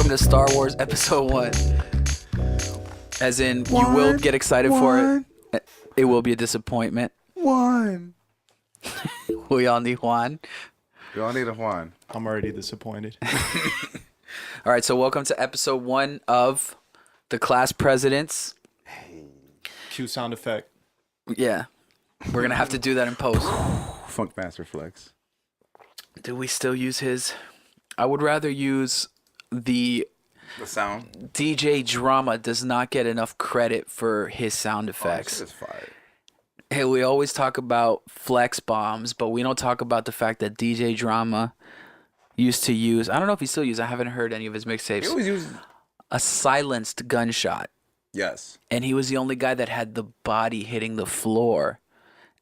to Star Wars Episode 1. As in, you will get excited for it. It will be a disappointment. We all need Juan. We all need a Juan. I'm already disappointed. All right, so welcome to Episode 1 of The Class Presidents. Cue sound effect. Yeah. We're going to have to do that in post. Funkmaster Flex. Do we still use his? I would rather use the sound. DJ Drama does not get enough credit for his sound effects. Oh, that shit is fire. Hey, we always talk about flex bombs, but we don't talk about the fact that DJ Drama used to use, I don't know if he still uses, I haven't heard any of his mixtapes, He always used... a silenced gunshot. Yes. And he was the only guy that had the body hitting the floor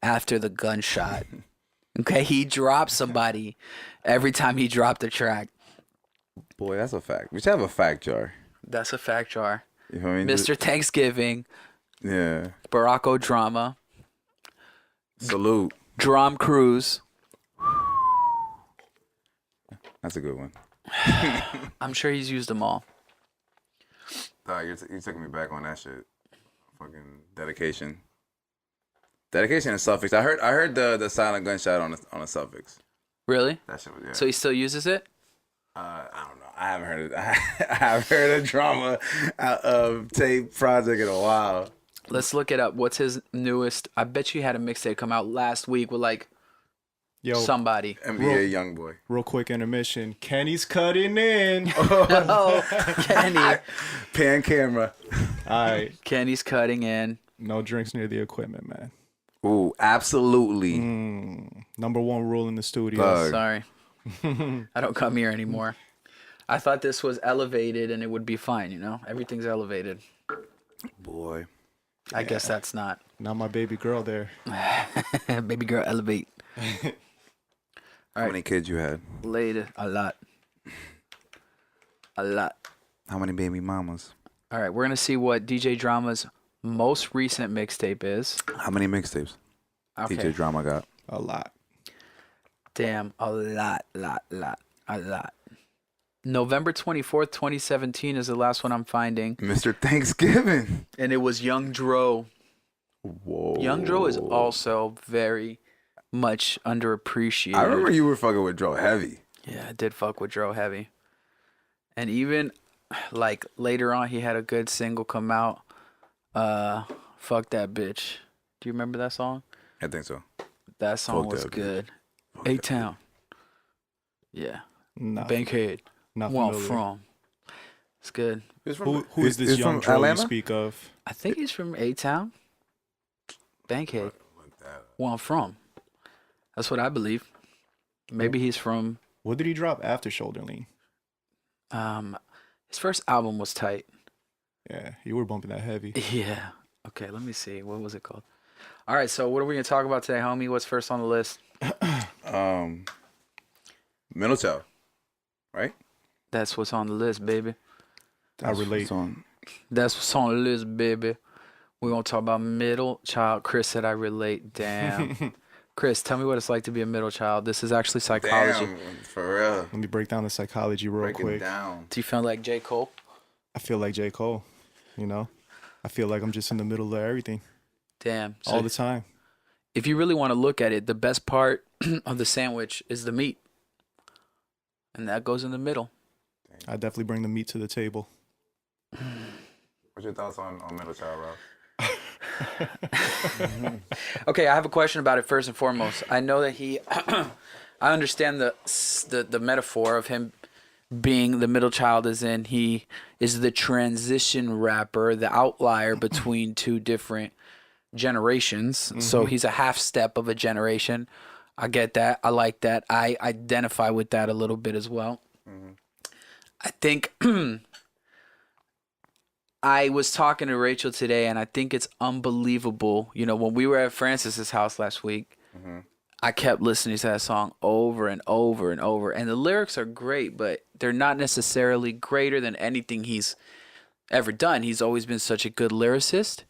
after the gunshot. Okay, he dropped somebody every time he dropped a track. Boy, that's a fact. We should have a fact jar. That's a fact jar. You know what I mean? Mr. Thanksgiving. Yeah. Barack Drama. Salute. Drum Cruise. That's a good one. I'm sure he's used them all. You're taking me back on that shit. Fucking dedication. Dedication and suffix. I heard the silent gunshot on a suffix. Really? That shit was, yeah. So he still uses it? I don't know. I haven't heard it. I haven't heard a drama tape project in a while. Let's look it up. What's his newest? I bet you had a mixtape come out last week with like somebody. NBA Youngboy. Real quick intermission. Kenny's cutting in. Oh, Kenny. Pan camera. All right. Kenny's cutting in. No drinks near the equipment, man. Ooh, absolutely. Number one rule in the studio. Sorry. I don't come here anymore. I thought this was elevated and it would be fine, you know? Everything's elevated. Boy. I guess that's not. Not my baby girl there. Baby girl, elevate. How many kids you had? Later. A lot. A lot. How many baby mamas? All right, we're going to see what DJ Drama's most recent mixtape is. How many mixtapes? Okay. DJ Drama got? A lot. Damn, a lot. November 24th, 2017 is the last one I'm finding. Mr. Thanksgiving. And it was Young Dro. Whoa. Young Dro is also very much underappreciated. I remember you were fucking with Dro heavy. Yeah, I did fuck with Dro heavy. And even like later on, he had a good single come out. Fuck That Bitch. Do you remember that song? I think so. That song Fuck was That good. A-Town. Yeah. Bankhead. Not Where I'm familiar. from. It's good. Who is this young Dro you speak of? I think he's from A-Town. Bankhead. Where I'm from. That's what I believe. Maybe he's from... What did he drop after Shoulder Lean? His first album was tight. Yeah, you were bumping that heavy. Yeah. Okay, let me see. What was it called? All right, so what are we going to talk about today, homie? What's first on the list? Middle Child. Right? That's what's on the list, baby. I relate. That's what's on the list, baby. We're going to talk about middle child. Chris said I relate. Damn. Chris, tell me what it's like to be a middle child. This is actually psychology. Damn, for real. Let me break down the psychology real quick. It down. Do you feel like J. Cole? I feel like J. Cole, you know? I feel like I'm just in the middle of everything. Damn. So all the time. If you really want to look at it, the best part of the sandwich is the meat. And that goes in the middle. I definitely bring the meat to the table. What's your thoughts on Middle Child, Rob? Okay, I have a question about it first and foremost. I know that he... I understand the metaphor of him being the middle child, as in he is the transition rapper, the outlier between two different generations. Mm-hmm. So he's a half step of a generation. I get that. I like that. I identify with that a little bit as well. Mm-hmm. I think I was talking to Rachel today, and I think it's unbelievable. You know, when we were at Francis's house last week, I kept listening to that song over and over and over. And the lyrics are great, but they're not necessarily greater than anything he's ever done. He's always been such a good lyricist.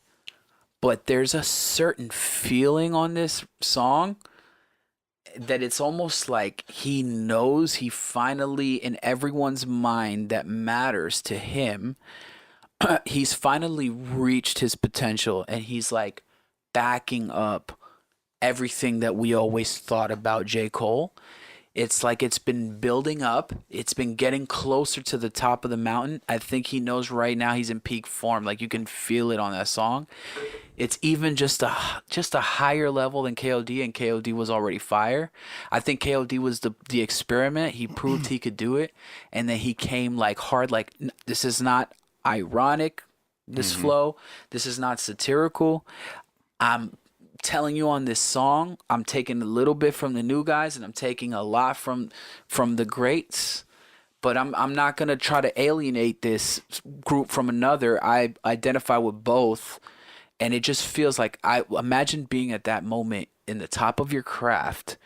But there's a certain feeling on this song that it's almost like he knows he finally, in everyone's mind that matters to him, he's finally reached his potential, and he's like backing up everything that we always thought about J. Cole. It's like it's been building up. It's been getting closer to the top of the mountain. I think he knows right now he's in peak form. Like you can feel it on that song. It's even just a higher level than KOD, and KOD was already fire. I think KOD was the experiment. He proved he could do it, and then he came like hard. Like this is not ironic. This flow. This is not satirical. I'm telling you on this song, I'm taking a little bit from the new guys, and I'm taking a lot from the greats. But I'm not gonna try to alienate this group from another. I identify with both, and it just feels like I imagine being at that moment in the top of your craft,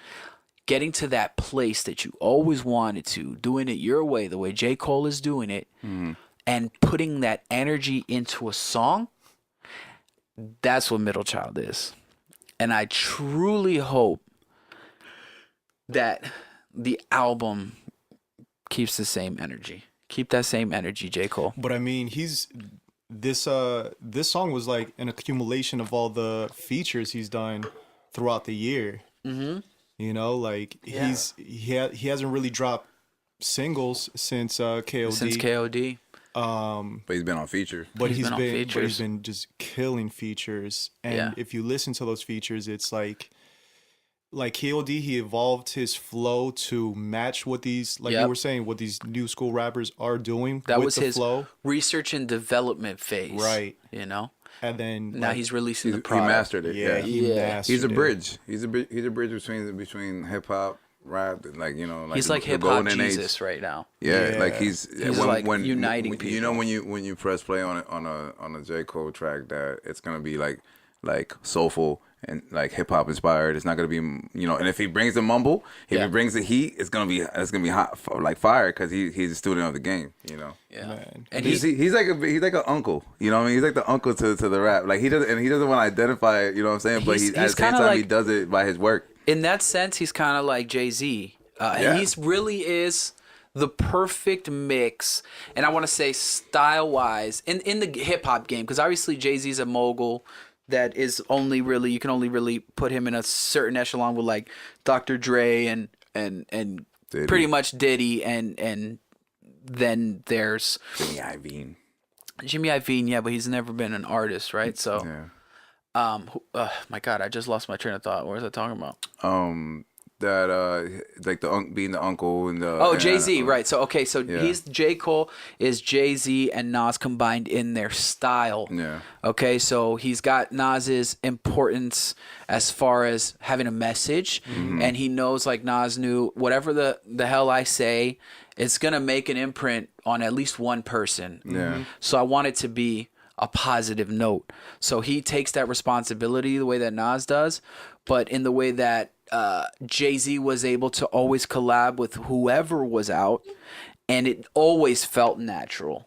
getting to that place that you always wanted to, doing it your way, the way J. Cole is doing it, and putting that energy into a song. That's what Middle Child is. And I truly hope that the album keeps the same energy. Keep that same energy, J. Cole. But I mean, this song was like an accumulation of all the features he's done throughout the year. You know, like he hasn't really dropped singles since KOD. Since KOD. But he's been on feature. But He's he's been just killing features. And if you listen to those features, it's like KOD, he evolved his flow to match what these, like you were saying, what these new school rappers are doing. That with was the his flow. Research and development phase. Right. You know? And then Now he's releasing the product. He mastered it. yeah, he mastered He's a it. bridge. He's a bridge between hip hop, rap, like He's like hip hop Jesus right now. Yeah, Yeah. like he's like uniting people. You know, when you press play on a J. Cole track, that it's gonna be like soulful and like hip hop inspired. It's not gonna be, you know. And if he brings the mumble, if he brings the heat, it's gonna be hot, like fire, because he's a student of the game. You know. Yeah. Man. And He's like an uncle, you know what I mean? He's like the uncle to the rap. Like he doesn't want to identify it, you know what I'm saying? But He's at the same kinda time he like- does it by his work. in that sense, he's kind of like Jay-Z. He's really is the perfect mix, and I want to say style-wise in the hip-hop game, because obviously Jay-Z's a mogul that is only really, you can only really put him in a certain echelon with like Dr. Dre and Diddy. pretty much Diddy, and then there's Jimmy Iovine. Jimmy Iovine, yeah, but he's never been an artist, right? So, Yeah. my God, I just lost my train of thought. What was I talking about? That like being the uncle and the Jay-Z, right? So he's J. Cole is Jay-Z and Nas combined in their style. Yeah. Okay, so he's got Nas's importance as far as having a message, and he knows, like Nas knew, whatever the hell I say, it's gonna make an imprint on at least one person. Yeah. So I want it to be a positive note. So he takes that responsibility the way that Nas does, but in the way that Jay-Z was able to always collab with whoever was out, and it always felt natural.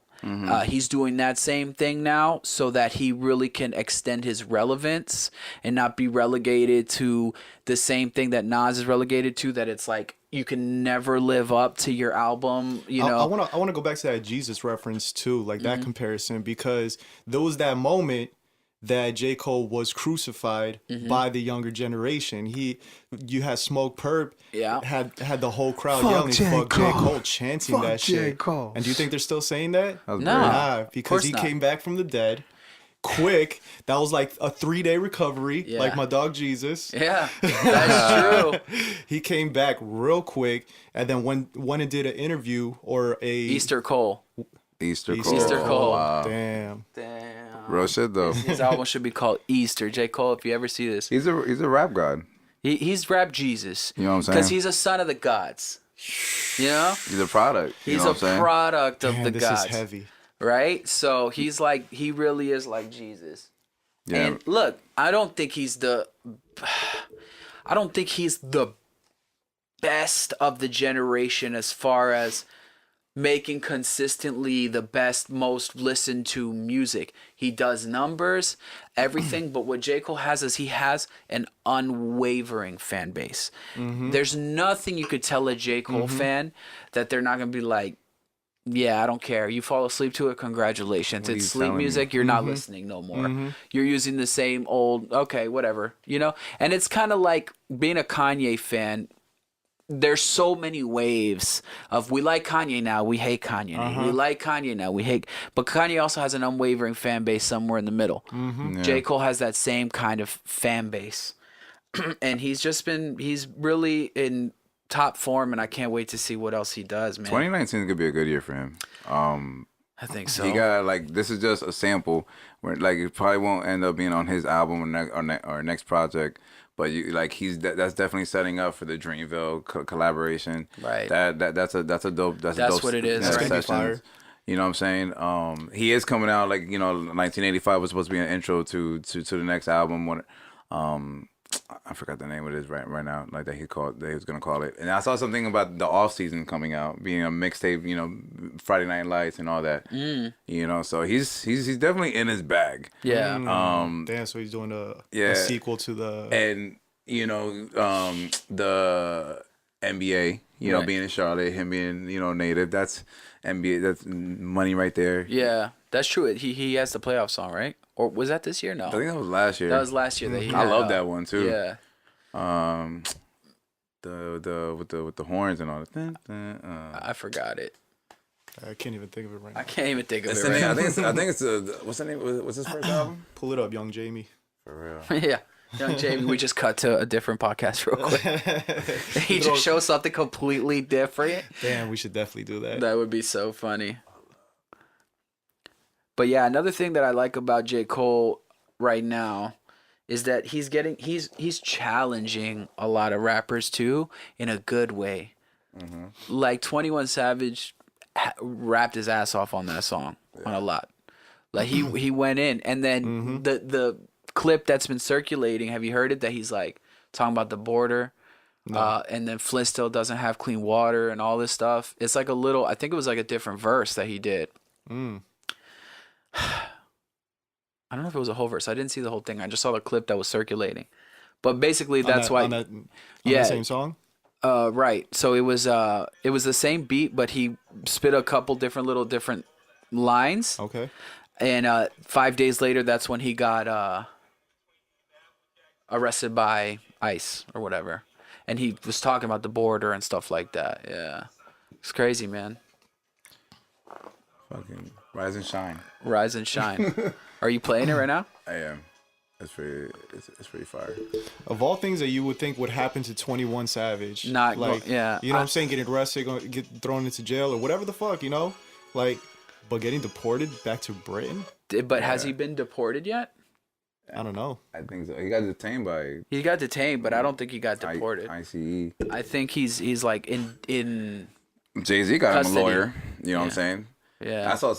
He's doing that same thing now so that he really can extend his relevance and not be relegated to the same thing that Nas is relegated to, that it's like you can never live up to your album, you know. I want to go back to that Jesus reference too, like that comparison, because there was that moment that J. Cole was crucified by the younger generation. You had Smoke Perp, had the whole crowd yelling "Fuck J. Cole," chanting that shit. Cole. And do you think they're still saying that? No, Nah, because course he not. came back from the dead quick. That was like a 3-day recovery, Yeah. like my dog Jesus. Yeah, that's true. He came back real quick, and then went and did an interview or a Easter Cole. Easter Cole. Easter Cole. Wow. Damn. Damn. Real shit though. His album should be called Easter. J. Cole, if you ever see this, He's a rap god. he's rap Jesus. You know what I'm saying? Because he's a son of the gods. You know? He's a product. You He's know a what I'm saying? product of Damn, the this gods. is heavy. Right? So he's like, he really is like Jesus. Yeah. And look, I don't think he's the best of the generation as far as making consistently the best, most listened to music. He does numbers, everything, but what J. Cole has is he has an unwavering fan base. There's nothing you could tell a J. Cole fan that they're not going to be like, yeah, I don't care. You fall asleep to it, congratulations. What are It's you sleep telling me? music, you're not listening no more. You're using the same old, okay, whatever, you know? And it's kind of like being a Kanye fan. There's so many waves of we like Kanye now, we hate Kanye now. We like Kanye now, we hate. But Kanye also has an unwavering fan base somewhere in the middle. J. Cole has that same kind of fan base. And he's really in top form, and I can't wait to see what else he does, man. 2019 is gonna be a good year for him. I think so. He got like this is just a sample where like it probably won't end up being on his album or next project, but you like that's definitely setting up for the Dreamville collaboration. Right. That's a dope. That's what it is, That's right? gonna be fire. You know what I'm saying? He is coming out like 1985 was supposed to be an intro to the next album. When I forgot the name of it right now, like that he was gonna call it. And I saw something about the off season coming out, being a mixtape, Friday Night Lights and all that. So he's definitely in his bag. Yeah. Damn, so he's doing a Yeah. sequel to the. And the NBA, Right. being in Charlotte, him being native, that's NBA, that's money right there. Yeah, that's true. He has the playoff song, right? Or was that this year? No. I think that was last year. That was last year that he I had, love that one too. Yeah. The with the horns and all that. I forgot it. I can't even think of it right now. I can't even think of It's it the right name, now. I think it's what's the name? What's his first album? Pull it up, Young Jamie. For real. Yeah. Young Jamie, we just cut to a different podcast real quick. He just shows something completely different. Damn, we should definitely do that. That would be so funny. But yeah, another thing that I like about J. Cole right now is that he's challenging a lot of rappers too in a good way. Like 21 Savage rapped his ass off on that song on a lot. Like he went in, and then the clip that's been circulating, have you heard it? That he's like talking about the border. And then Flint still doesn't have clean water and all this stuff. It's like I think it was like a different verse that he did. I don't know if it was a whole verse. I didn't see the whole thing. I just saw the clip that was circulating. But basically, that's why. On the same song. Right. So it was the same beat, but he spit a couple different lines. Okay. And 5 days later, that's when he got arrested by ICE or whatever, and he was talking about the border and stuff like that. Yeah, it's crazy, man. Fucking Rise and Shine. Rise and shine. Are you playing it right now? I am. It's pretty fire. Of all things that you would think would happen to 21 Savage, Not like, yeah. you know what I'm saying, getting arrested, get thrown into jail or whatever the fuck, like, but getting deported back to Britain, But has he been deported yet? I don't know. I think so. He got detained by He got detained, but I don't think he got deported. ICE. I think he's like in Jay-Z got custody. him a lawyer. You know what I'm saying? Yeah. I saw,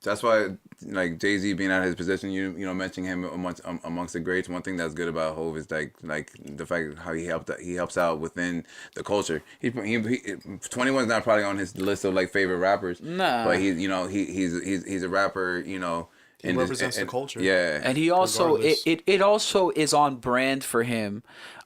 that's why, like, Jay-Z being out of his position, mentioning him amongst the greats. One thing that's good about Hov is like the fact how he helps out within the culture. He 21's not probably on his list of like favorite rappers. Nah. But he's a rapper, He represents the culture. Yeah. And he also Regardless. it also is on brand for him.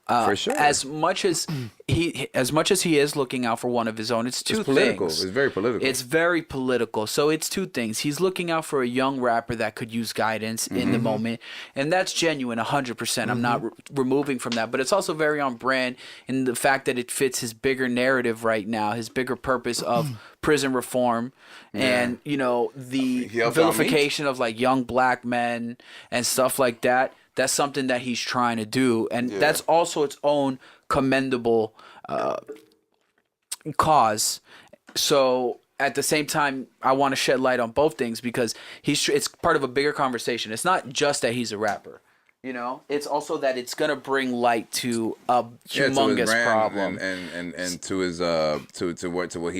For sure. As much as he is looking out for one of his own, it's political. things. It's very political. It's very political. So it's two things. He's looking out for a young rapper that could use guidance in the moment, and that's genuine 100%. I'm not removing from that, but it's also very on brand in the fact that it fits his bigger narrative right now, his bigger purpose of prison reform and the He helped out vilification of like young black men and stuff like that. That's something that he's trying to do, and that's also its own commendable cause. So at the same time, I want to shed light on both things because it's part of a bigger conversation. It's not just that he's a rapper, it's also that it's gonna bring light to a humongous to his brand problem and to his to what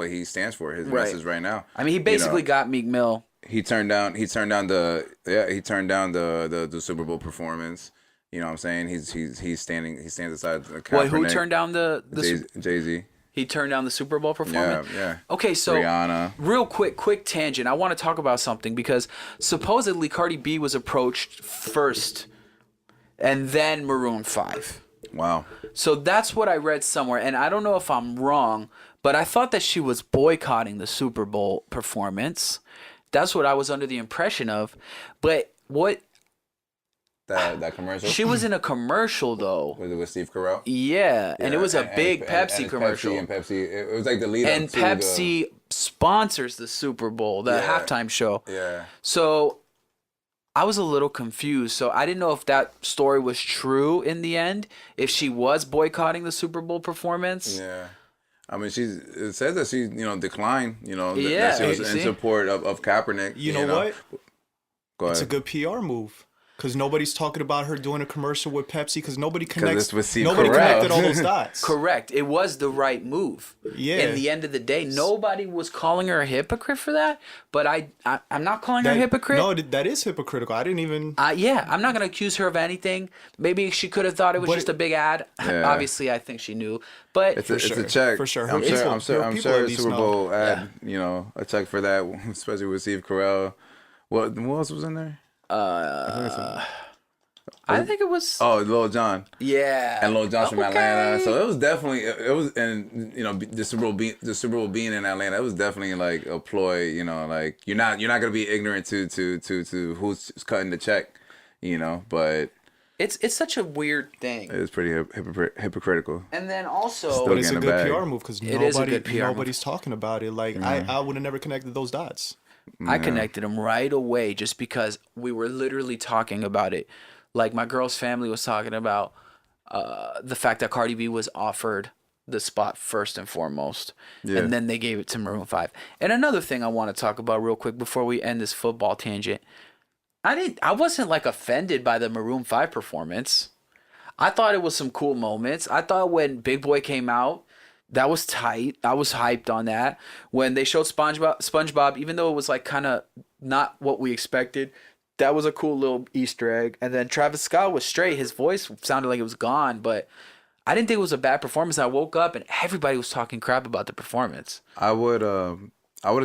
he stands for, his message right now. I mean, he basically got Meek Mill. He turned down the Super Bowl performance. You know what I'm saying? He stands aside the Kaepernick. Wait, who turned down the Jay-Z. He turned down the Super Bowl performance. Yeah. Okay, so Rihanna. real quick tangent. I want to talk about something because supposedly Cardi B was approached first, and then Maroon 5. Wow. So that's what I read somewhere, and I don't know if I'm wrong, but I thought that she was boycotting the Super Bowl performance. That's what I was under the impression of. But what? That commercial. She was in a commercial though. Was it with Steve Carell? Yeah, and it was a big Pepsi and commercial. Pepsi. It was like the lead And up to Pepsi sponsors the Super Bowl, the halftime show. Yeah. So I was a little confused. So I didn't know if that story was true in the end, if she was boycotting the Super Bowl performance. Yeah. I mean, it says that she, declined, Yeah, that she was in see? support of Kaepernick. You know what? Go ahead. It's a good PR move. Because nobody's talking about her doing a commercial with Pepsi because nobody connected all those dots. Correct. It was the right move. Yeah. In the end of the day, nobody was calling her a hypocrite for that. But I'm not calling her a hypocrite. No, that is hypocritical. I didn't even... Yeah, I'm not going to accuse her of anything. Maybe she could have thought it was just a big ad. Yeah. Obviously, I think she knew. But it's a check. For sure. I'm sure a Super Bowl ad, Yeah. a check for that, especially with Steve Carell. What else was in there? I think it was... Oh, Lil Jon. Yeah. And Lil Jon from Atlanta. So it was definitely, and the Super Bowl being in Atlanta, it was definitely like a ploy, like you're not gonna be ignorant to who's cutting the check, but it's such a weird thing. it's pretty hypocritical. And then also... But it's a good PR move because nobody's nobody's talking about it. Like, I would have never connected those dots. I connected them right away just because we were literally talking about it. Like my girl's family was talking about the fact that Cardi B was offered the spot first and foremost. Yeah. And then they gave it to Maroon 5. And another thing I want to talk about real quick before we end this football tangent. I wasn't like offended by the Maroon 5 performance. I thought it was some cool moments. I thought when Big Boy came out, that was tight. I was hyped on that. When they showed SpongeBob, even though it was like kind of not what we expected, that was a cool little Easter egg. And then Travis Scott was straight. His voice sounded like it was gone, but I didn't think it was a bad performance. I woke up and everybody was talking crap about the performance. I would have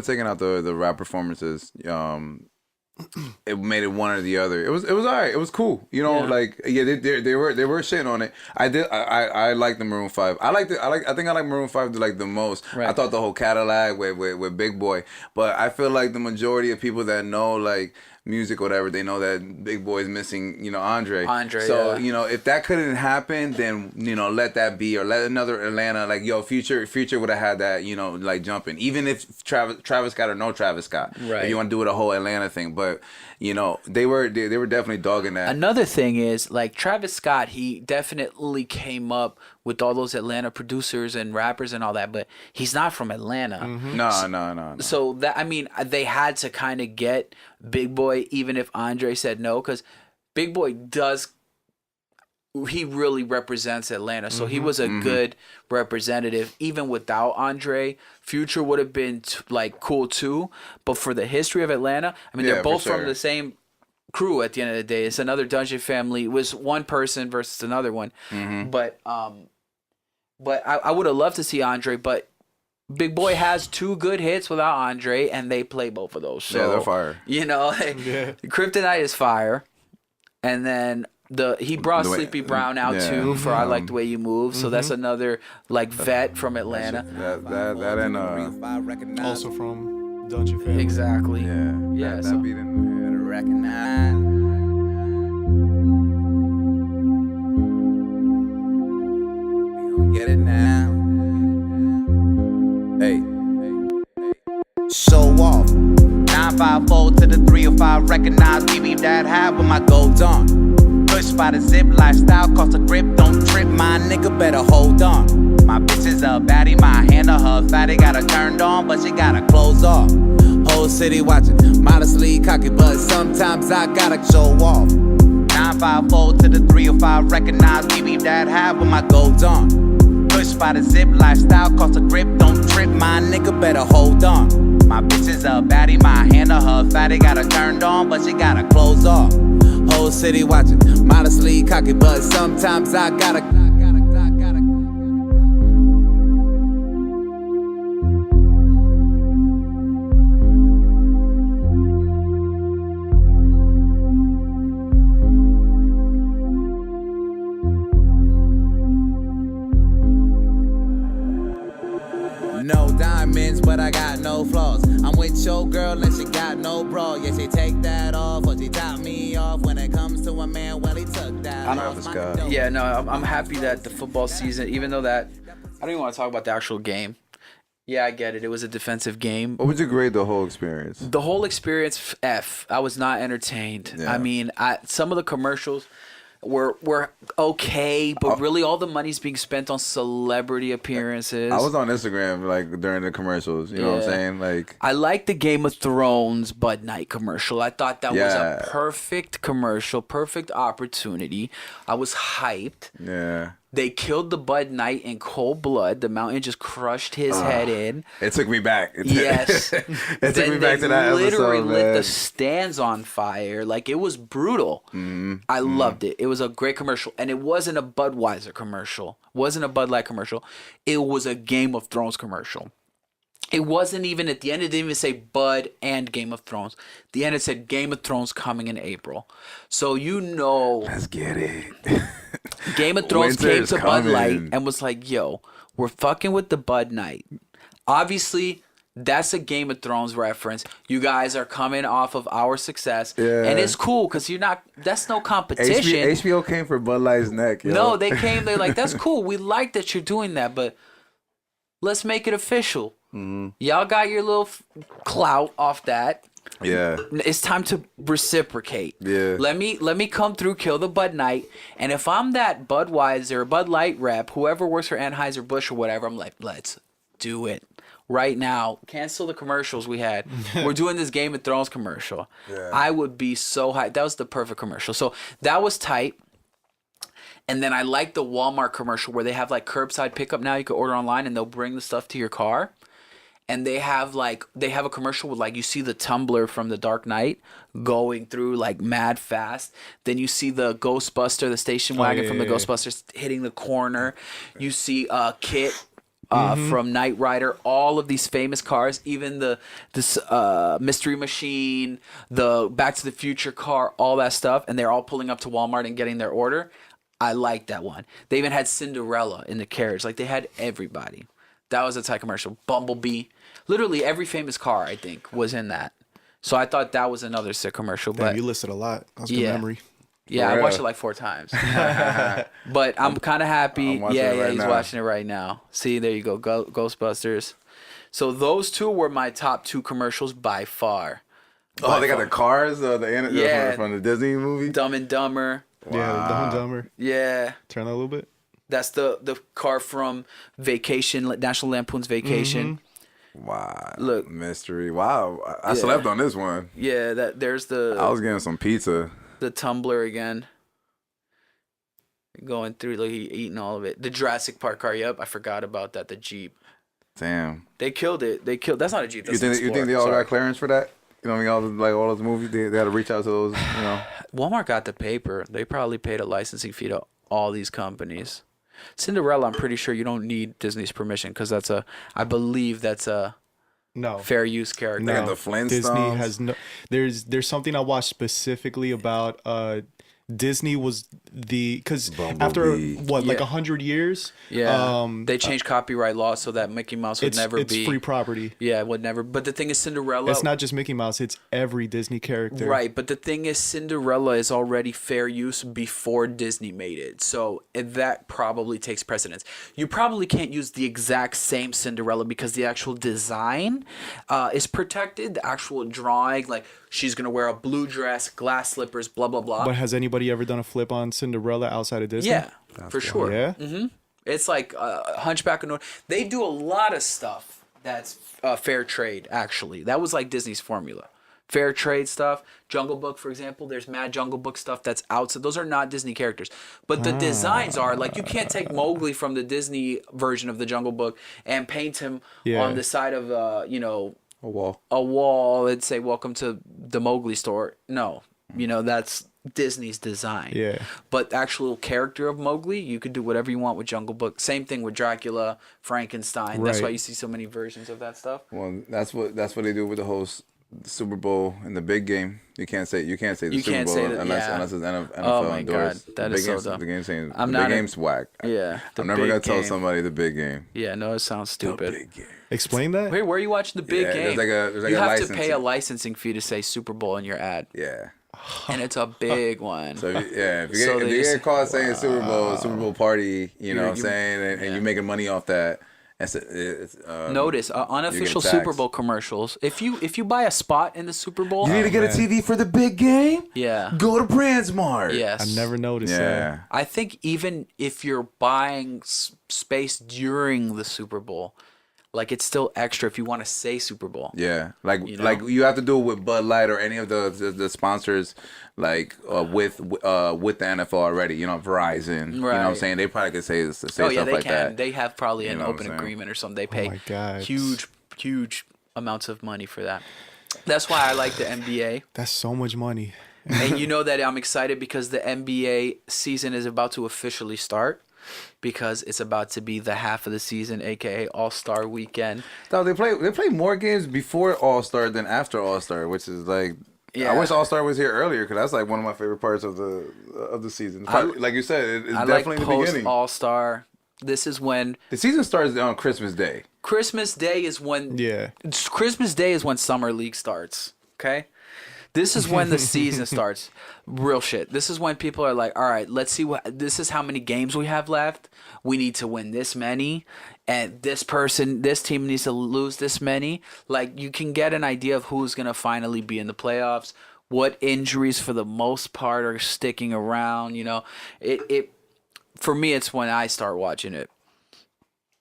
taken out the rap performances. It made it one or the other. It was all right. It was cool. They were shitting on it. I like the Maroon 5. I think I like Maroon 5 the most. Right. I thought the whole Cadillac with Big Boy, but I feel like the majority of people that know like music or whatever, they know that Big Boy is missing, Andre. So, if that couldn't happen, then, let that be, or let another Atlanta, like, Future would have had that, like jumping. Even if Travis Scott or no Travis Scott. Right. If you want to do it a whole Atlanta thing. But, they were definitely dogging that. Another thing is, like, Travis Scott, he definitely came up with all those Atlanta producers and rappers and all that, but he's not from Atlanta. Mm-hmm. No. So they had to kind of get Big Boy, even if Andre said no, because Big Boy he really represents Atlanta. So he was a good representative, even without Andre. Future would have been cool too, but for the history of Atlanta, they're both from the same crew at the end of the day. It's another Dungeon family. It was one person versus another one. But I would have loved to see Andre, but Big Boy has 2 good hits without Andre, and they play both of those. So, yeah, they're fire. Kryptonite is fire. And then he brought Sleepy Brown out too for I Like the Way You Move. So that's another vet from Atlanta. That and Also from Dungeon family. Exactly. Yeah. So That beat in there. Recognize. We gon' get it now. Hey. Show off. 954 to the 305. Recognize me, leave that high with my gold on. Push by the zip lifestyle, cost a grip. Don't trip, my nigga better hold on. My bitch is a baddie, my hand on her fatty. Got her turned on, but she got her clothes off. Whole city watching, modestly cocky, but sometimes I gotta show off. 954 to the 305. Recognize me, leave that high with my gold on. Push by the zip lifestyle, cost a grip. Don't trip, my nigga better hold on. My bitch is a baddie, my hand on her fatty. Got her turned on, but she got her clothes off. Whole city watching, modestly cocky, but sometimes I gotta confidence, but I got no flaws. I'm with your girl and she got no bra. Yeah, she take that off, or she top me off. When it comes to a man, well, he took that Travis off. Scott. Yeah, no, I'm happy that the football season, even though that I don't even want to talk about the actual game. Yeah, I get it. It was a defensive game. What would you grade the whole experience? The whole experience, F. I was not entertained. Yeah. I mean, some of the commercials were okay, but really all the money's being spent on celebrity appearances. I was on Instagram like during the commercials. You know what I'm Yeah. saying? Like, I like the Game of Thrones Bud Night commercial. I thought that was Yeah. a perfect commercial, perfect opportunity. I was hyped. yeah. They killed the Bud Knight in cold blood. The mountain just crushed his head in. It took me back. Yes. It took me back to that literally episode, lit man. the stands on fire. Like, it was brutal. I loved it. It was a great commercial. And it wasn't a Budweiser commercial. Wasn't a Bud Light commercial. It was a Game of Thrones commercial. It wasn't even, at the end, it didn't even say Bud and Game of Thrones. At the end, it said Game of Thrones coming in April. So you know Let's get it. Game of Thrones Winter came is to Bud Light coming. and was like, yo, we're fucking with the Bud Night. Obviously, that's a Game of Thrones reference. You guys are coming off of our success. Yeah. And it's cool because that's no competition. HBO came for Bud Light's neck. Yo. No, they're like, that's cool. We like that you're doing that, but let's make it official. Mm-hmm. Y'all got your little clout off that. Yeah. It's time to reciprocate. Yeah. Let me come through, kill the Bud Night, and if I'm that Budweiser, Bud Light rep, whoever works for Anheuser-Busch or whatever, I'm like, let's do it right now. Cancel the commercials we had. We're doing this Game of Thrones commercial. Yeah. I would be so hyped. That was the perfect commercial. So that was tight. And then I like the Walmart commercial where they have like curbside pickup now. You can order online and they'll bring the stuff to your car. And they have a commercial with like, you see the tumbler from the Dark Knight going through like mad fast. Then you see the Ghostbuster, the station wagon from the Ghostbusters hitting the corner. You see Kit from Knight Rider, all of these famous cars, even this Mystery Machine, the Back to the Future car, all that stuff. And they're all pulling up to Walmart and getting their order. I like that one. They even had Cinderella in the carriage. Like, they had everybody. That was a tight commercial. Bumblebee. Literally every famous car, I think, was in that. So I thought that was another sick commercial. Damn, But you listed a lot. That was good Yeah. memory. yeah, For I watched it real? like 4 times. But I'm kind of happy. I'm watching Yeah, it right he's now. watching it right now. See, there you go. Ghostbusters. So those two were my top 2 commercials by far. Oh, they got the cars, Yeah. from the Disney movie. Dumb and Dumber. Yeah, Dumb and Dumber. Yeah. Turn that a little bit. That's the car from Vacation, National Lampoon's Vacation. Wow. Look. Mystery. Wow. I Yeah. slept on this one. Yeah, there's I was getting some pizza. the tumbler again. Going through, like, eating all of it. The Jurassic Park car, yep, I forgot about that. The Jeep. Damn. They killed it. That's not a Jeep. You That's think an you think they Explorer. all Sorry. got clearance for that? You know what I mean? All those movies, they had to reach out to those, you know. Walmart got the paper. They probably paid a licensing fee to all these companies. Cinderella, I'm pretty sure you don't need Disney's permission because I believe that's a No. fair use character. They got No. the Flintstones. Disney has no. There's something I watched specifically about Disney was because after Bumblebee. what, like Yeah. 100 years, Yeah, they changed copyright law so that Mickey Mouse would it's never it's be free property. Yeah, it would never. But the thing is, Cinderella. It's not just Mickey Mouse; it's every Disney character. Right, but the thing is, Cinderella is already fair use before Disney made it, so that probably takes precedence. You probably can't use the exact same Cinderella because the actual design is protected. The actual drawing, like she's gonna wear a blue dress, glass slippers, blah blah blah. But has anybody ever done a flip on Cinderella outside of Disney? Yeah, for sure. Yeah. It's like Hunchback of Notre. They do a lot of stuff that's fair trade. Actually, that was like Disney's formula. Fair trade stuff. Jungle Book, for example. There's mad Jungle Book stuff that's outside. Those are not Disney characters, but the designs are. Like, you can't take Mowgli from the Disney version of the Jungle Book and paint him Yeah. on the side of A wall. a wall and say "Welcome to the Mowgli store." No, that's Disney's design. Yeah. But the actual character of Mowgli, you could do whatever you want with Jungle Book. Same thing with Dracula, Frankenstein. That's Right. why you see so many versions of that stuff. Well, that's what they do with the whole the Super Bowl and the big game. You can't say the You Super can't Bowl say that, unless it's NFL Oh my indoors. God, that the is big so game's, dumb. The game's saying I'm the not big a- game's whack. Yeah, the I'm never big gonna tell game. somebody the big game. Yeah, no, it sounds stupid. The big game. Explain that. Wait, where are you watching the big Yeah, game? there's like you a have to pay a licensing. licensing fee to say Super Bowl in your ad, Yeah. and it's a big one. So if you So they get just- caught saying Super Bowl party, you know what I'm you- saying, and you're making money off that. It's Notice unofficial taxed. Super Bowl commercials. If you buy a spot in the Super Bowl, You need to get man. a TV for the big game? yeah, Go to Brandsmart. yes, I never noticed Yeah. that. I think even if you're buying space during the Super Bowl, like it's still extra if you want to say Super Bowl. Yeah, like You know? like you have to do it with Bud Light or any of the sponsors, like with the NFL already. You know, Verizon. You know what I'm Right. saying? They probably could say Oh stuff yeah, they like can. that. They have probably You an know what I'm open saying? agreement or something. They pay my God. huge amounts of money for that. That's why I like the NBA. That's so much money. And you know that I'm excited because the NBA season is about to officially start because it's about to be the half of the season, aka All-Star weekend. No, they play more games before All Star than after All Star, which is like. Yeah. I wish All Star was here earlier because that's like one of my favorite parts of the season. Like you said, it's I definitely like the post beginning. All-Star. This is when The season starts on Christmas Day. Christmas Day is when Yeah. Christmas Day is when Summer League starts. Okay? This is when the season starts. Real shit. This is when people are like, all right, let's see this is how many games we have left. We need to win this many. And this team needs to lose this many. Like, you can get an idea of who's going to finally be in the playoffs. What injuries, for the most part, are sticking around. You know, for me, it's when I start watching it.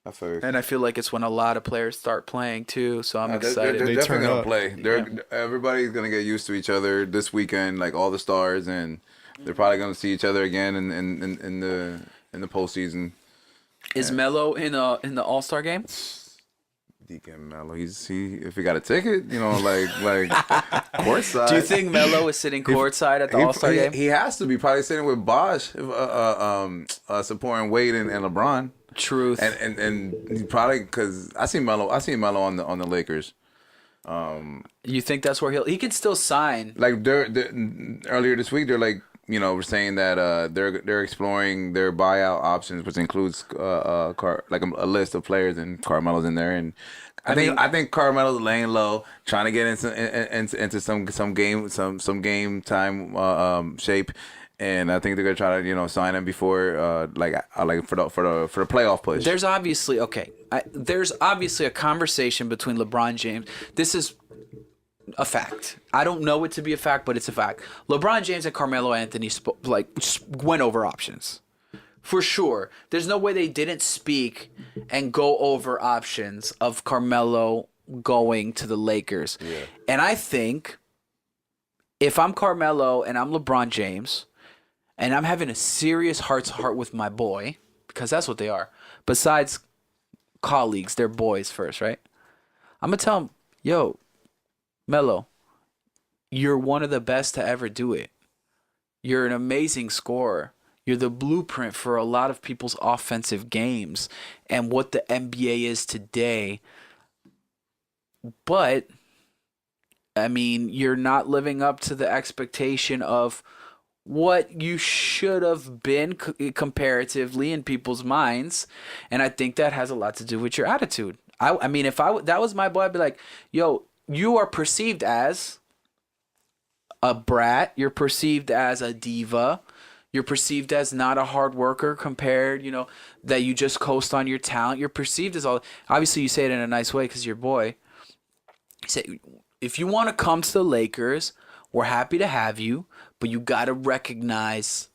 I feel And I feel like it's when a lot of players start playing, too. So I'm excited. They're They definitely turn gonna up. play. Everybody's gonna get used to each other this weekend, like all the stars, and they're probably gonna see each other again in the postseason. Is Melo in the All-Star game? Deacon Mello, if he got a ticket, you know, like courtside. Do you think Melo is sitting courtside at the All-Star game? He has to be probably sitting with Bosch, supporting Wade and LeBron, Truth. and he probably because I see Melo on the Lakers. You think that's where he could still sign? Like earlier this week, they're like, you know, we're saying that they're exploring their buyout options, which includes like a list of players, and Carmelo's in there. And I think Carmelo's laying low, trying to get into some game time shape. And I think they're gonna try to, you know, sign him before like for the playoff push. There's obviously a conversation between LeBron James. This is a fact. I don't know it to be a fact, but it's a fact. LeBron James and Carmelo Anthony went over options. For sure. There's no way they didn't speak and go over options of Carmelo going to the Lakers. Yeah. And I think if I'm Carmelo and I'm LeBron James and I'm having a serious heart-to-heart with my boy, because that's what they are. Besides colleagues, they're boys first, right? I'm going to tell him, yo, Melo, you're one of the best to ever do it. You're an amazing scorer. You're the blueprint for a lot of people's offensive games and what the NBA is today. But, I mean, you're not living up to the expectation of what you should have been comparatively in people's minds. And I think that has a lot to do with your attitude. I mean, if that was my boy, I'd be like, yo, you are perceived as a brat. You're perceived as a diva. You're perceived as not a hard worker compared, you know, that you just coast on your talent. You're perceived as all. Obviously, you say it in a nice way because you're boy. You say, if you want to come to the Lakers, we're happy to have you, but you got to recognize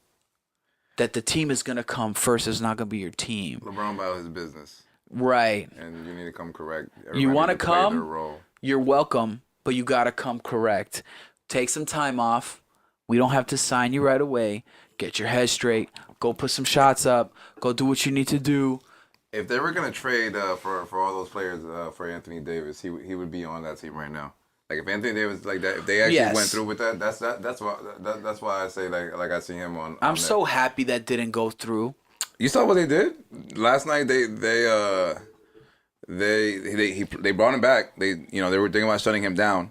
that the team is going to come first. It's not going to be your team. LeBron about his business. Right. And you need to come correct. You want to needs play their come? role. You're welcome, but you got to come correct. Take some time off. We don't have to sign you right away. Get your head straight. Go put some shots up. Go do what you need to do. If they were gonna trade for all those players for Anthony Davis, he would be on that team right now. Like if Anthony Davis like that, if they actually Yes. went through with that, that's why I say like I see him on. I'm on so that. happy that didn't go through. You saw what they did last night. They brought him back. They were thinking about shutting him down,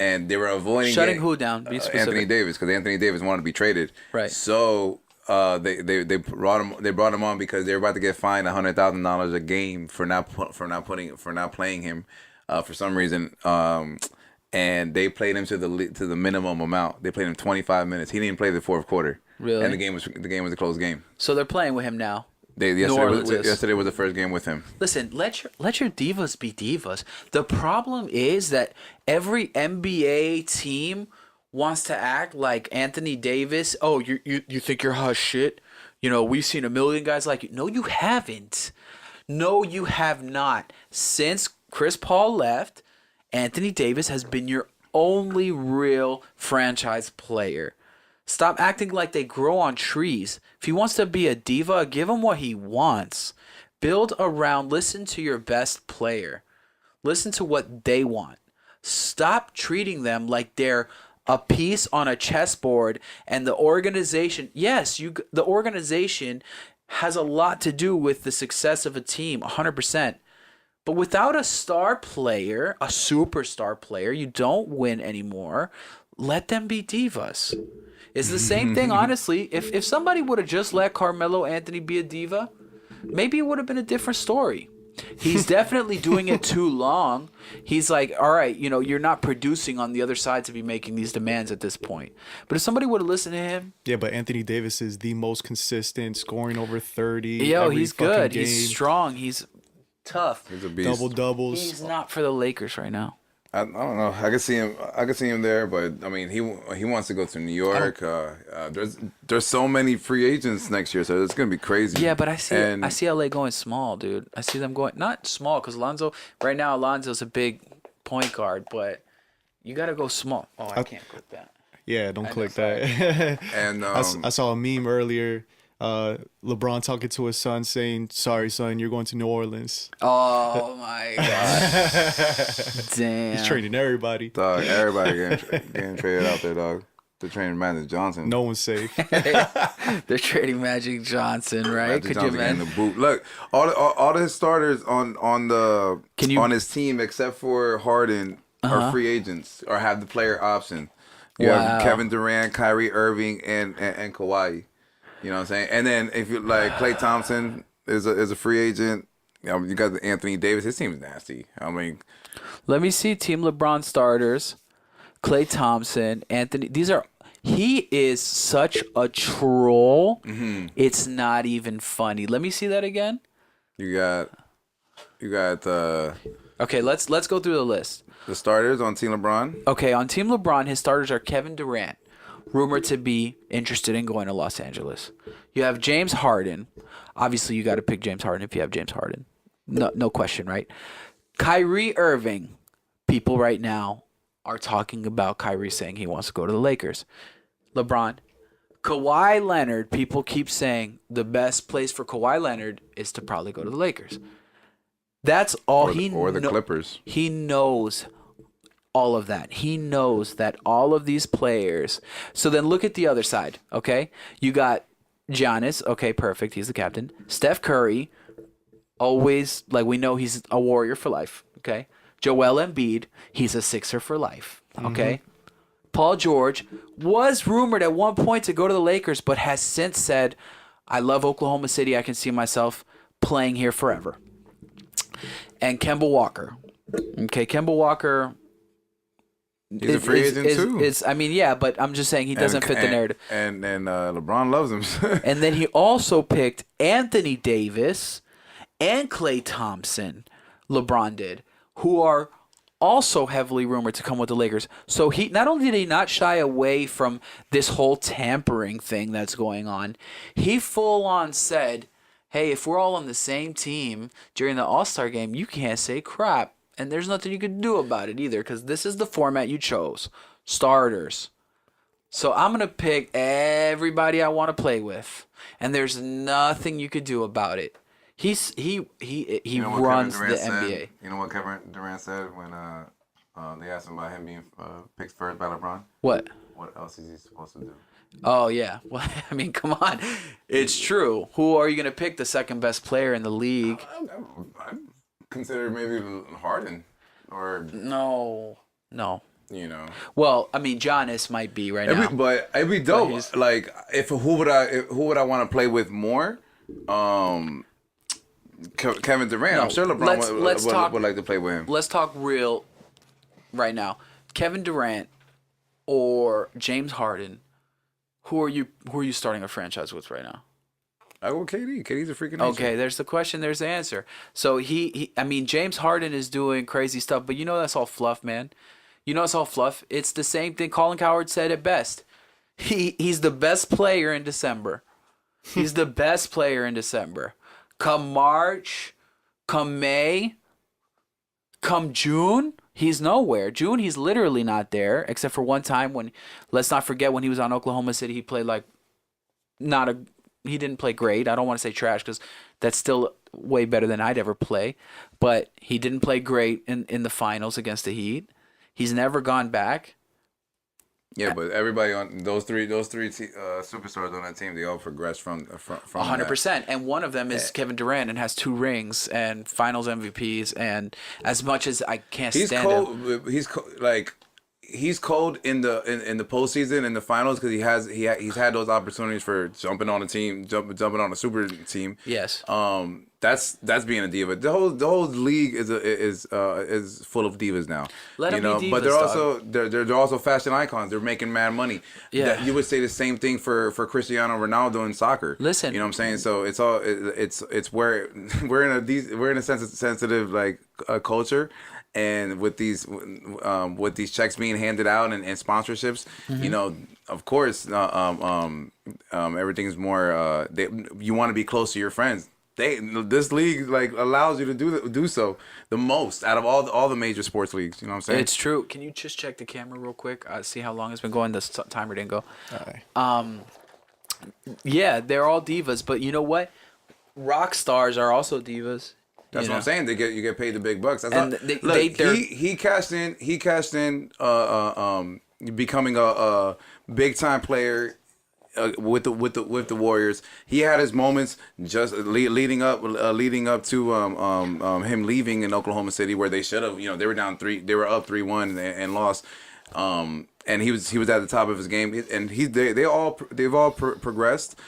and they were avoiding Shutting who down? Be specific. Anthony Davis, because Anthony Davis wanted to be traded. Right. So they brought him on because they were about to get fined $100,000 a game for not playing him for some reason. And they played him to the minimum amount. They played him 25 minutes. He didn't play the fourth quarter. Really? And the game was a close game. So they're playing with him now. Yesterday was the first game with him. Listen, let your divas be divas. The problem is that every NBA team wants to act like Anthony Davis. Oh, you think you're hot shit? You know, we've seen a million guys like you. No, you haven't. No, you have not. Since Chris Paul left, Anthony Davis has been your only real franchise player. Stop acting like they grow on trees. If he wants to be a diva, give him what he wants. Build around, listen to your best player. Listen to what they want. Stop treating them like they're a piece on a chessboard and the organization. Yes, the organization has a lot to do with the success of a team, 100%. But without a star player, a superstar player, you don't win anymore. Let them be divas. It's the same thing, honestly. If somebody would have just let Carmelo Anthony be a diva, maybe it would have been a different story. He's definitely doing it too long. He's like, all right, you're not producing on the other side to be making these demands at this point. But if somebody would have listened to him. Yeah, but Anthony Davis is the most consistent, scoring over 30. Yo, he's good. Game. He's strong. He's tough. He's a beast. Double-doubles. He's not for the Lakers right now. I don't know. I could see him there, but I mean, he wants to go to New York. There's so many free agents next year, so it's gonna be crazy. Yeah, but I see LA going small, dude. I see them going not small because Alonzo's a big point guard, but you gotta go small. Oh, I can't click that. Yeah, don't click that. And I saw a meme earlier. LeBron talking to his son saying, "Sorry, son, you're going to New Orleans." Oh my god! Damn. He's training everybody. Dog, everybody getting traded out there, dog. They're trading Magic Johnson. No one's safe. They're trading Magic Johnson, right? Magic Could Johnson you imagine? the boot. Look, all his starters on his team except for Harden are free agents or have the player option. You have Kevin Durant, Kyrie Irving, and Kawhi. You know what I'm saying? And then if you like Klay Thompson is a free agent. You got the Anthony Davis. His team's nasty. I mean, let me see Team LeBron starters. Klay Thompson, Anthony. He is such a troll. Mm-hmm. It's not even funny. Let me see that again. You got Okay, let's go through the list. The starters on Team LeBron. Okay, on Team LeBron, his starters are Kevin Durant, rumored to be interested in going to Los Angeles. You have James Harden. Obviously, you got to pick James Harden if you have James Harden. No question, right? Kyrie Irving. People right now are talking about Kyrie saying he wants to go to the Lakers. LeBron. Kawhi Leonard. People keep saying the best place for Kawhi Leonard is to probably go to the Lakers. That's all or the Clippers. He knows all of that. He knows that all of these players. So then look at the other side, okay? You got Giannis. Okay, perfect. He's the captain. Steph Curry, always, like we know he's a warrior for life, okay? Joel Embiid, he's a Sixer for life, okay? Mm-hmm. Paul George was rumored at one point to go to the Lakers, but has since said, I love Oklahoma City. I can see myself playing here forever. And Kemba Walker. Okay, Kemba Walker... He's a free agent too. I mean, yeah, but I'm just saying he doesn't fit the narrative. And LeBron loves him. And then he also picked Anthony Davis and Klay Thompson. LeBron did, who are also heavily rumored to come with the Lakers. So he not only did he not shy away from this whole tampering thing that's going on, he full on said, "Hey, if we're all on the same team during the All-Star game, you can't say crap." And there's nothing you can do about it either because this is the format you chose. Starters. So I'm going to pick everybody I want to play with. And there's nothing you could do about it. He runs the NBA. You know what Kevin Durant said when they asked him about him being picked first by LeBron? What? What else is he supposed to do? Oh, yeah. Well, I mean, come on. It's true. Who are you going to pick? The second best player in the league? I consider maybe Harden or no. You know. Well, I mean, Giannis might be right now. But it'd be dope. he's- Like, who would I want to play with more? Kevin Durant. No, I'm sure LeBron would like to play with him. Let's talk real right now. Kevin Durant or James Harden. Who are you starting a franchise with right now? I go KD. KD's a freaking nature. Okay, there's the question, there's the answer. So I mean, James Harden is doing crazy stuff, but you know that's all fluff, man. You know it's all fluff. It's the same thing Colin Cowherd said it best. He's the best player in December. He's the best player in December. Come March, come May, come June, he's nowhere. June, he's literally not there, except for one time when, let's not forget when he was on Oklahoma City, he played like he didn't play great. I don't want to say trash because that's still way better than I'd ever play. But he didn't play great in the finals against the Heat. He's never gone back. Yeah, but everybody on those three superstars on that team, they all progressed from 100%. And one of them is Kevin Durant and has 2 rings and Finals MVPs. And as much as I can't stand him, he's cold in the postseason in the finals because he's had those opportunities for jumping on a team, jumping on a super team. Yes. That's being a diva. The whole league is full of divas now. Let them be divas, but they're also fashion icons. They're making mad money. Yeah. You would say the same thing for Cristiano Ronaldo in soccer. Listen. You know what I'm saying? So it's where we're in a sensitive like culture. And with these checks being handed out and sponsorships, you know, of course, everything's more. You want to be close to your friends. This league like allows you to do so the most out of all the major sports leagues. You know what I'm saying? It's true. Can you just check the camera real quick? See how long it's been going. The timer didn't go. All right. Yeah, they're all divas, but you know what? Rock stars are also divas. That's what I'm saying. You get paid the big bucks. That's And he cashed in. He cashed in. Becoming a big time player with the Warriors. He had his moments just leading up to him leaving in Oklahoma City, where they should have. You know, they were down 3. They were up 3-1 and lost. And he was at the top of his game, and they've all progressed.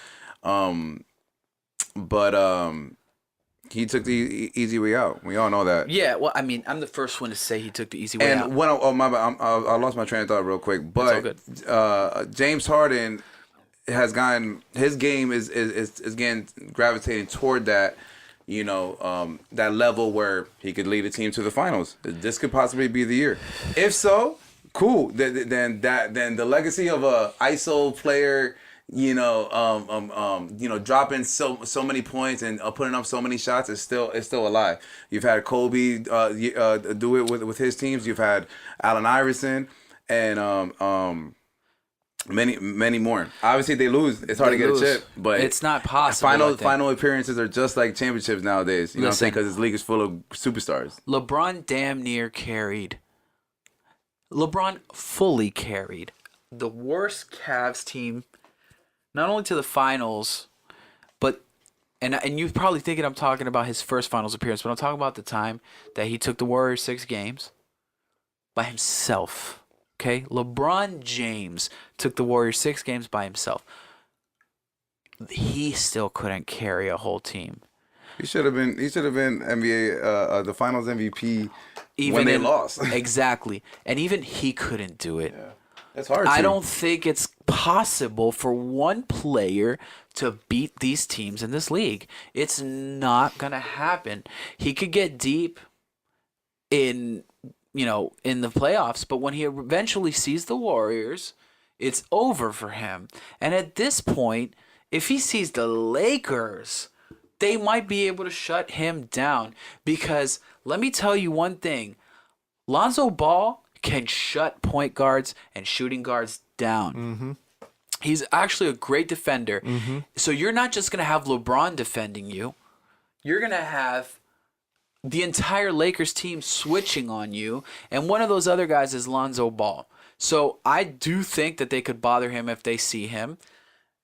He took the easy way out. We all know that. Yeah, well, I mean, I'm the first one to say he took the easy way out. And my bad, I lost my train of thought real quick. But James Harden has gotten his game is again gravitating toward that, you know, that level where he could lead a team to the finals. This could possibly be the year. If so, cool. Then the legacy of a ISO player. You know, dropping so many points and putting up so many shots is still alive. You've had Kobe do it with his teams. You've had Allen Iverson and many more. Obviously, they lose. It's hard to get a chip, but it's not possible. Final appearances are just like championships nowadays. You know what I'm saying? Because this league is full of superstars. LeBron damn near carried. LeBron fully carried the worst Cavs team. Not only to the finals, but and you're probably thinking I'm talking about his first finals appearance, but I'm talking about the time that he took the Warriors 6 games by himself. Okay? LeBron James took the Warriors 6 games by himself. He still couldn't carry a whole team. He should have been NBA the finals MVP when they lost. Exactly. And even he couldn't do it. Yeah. That's hard. I don't think it's possible for one player to beat these teams in this league. It's not going to happen. He could get deep in the playoffs, but when he eventually sees the Warriors, it's over for him. And at this point, if he sees the Lakers, they might be able to shut him down, because let me tell you one thing. Lonzo Ball can shut point guards and shooting guards down. Mm-hmm. He's actually a great defender. Mm-hmm. So you're not just going to have LeBron defending you. You're going to have the entire Lakers team switching on you. And one of those other guys is Lonzo Ball. So I do think that they could bother him if they see him.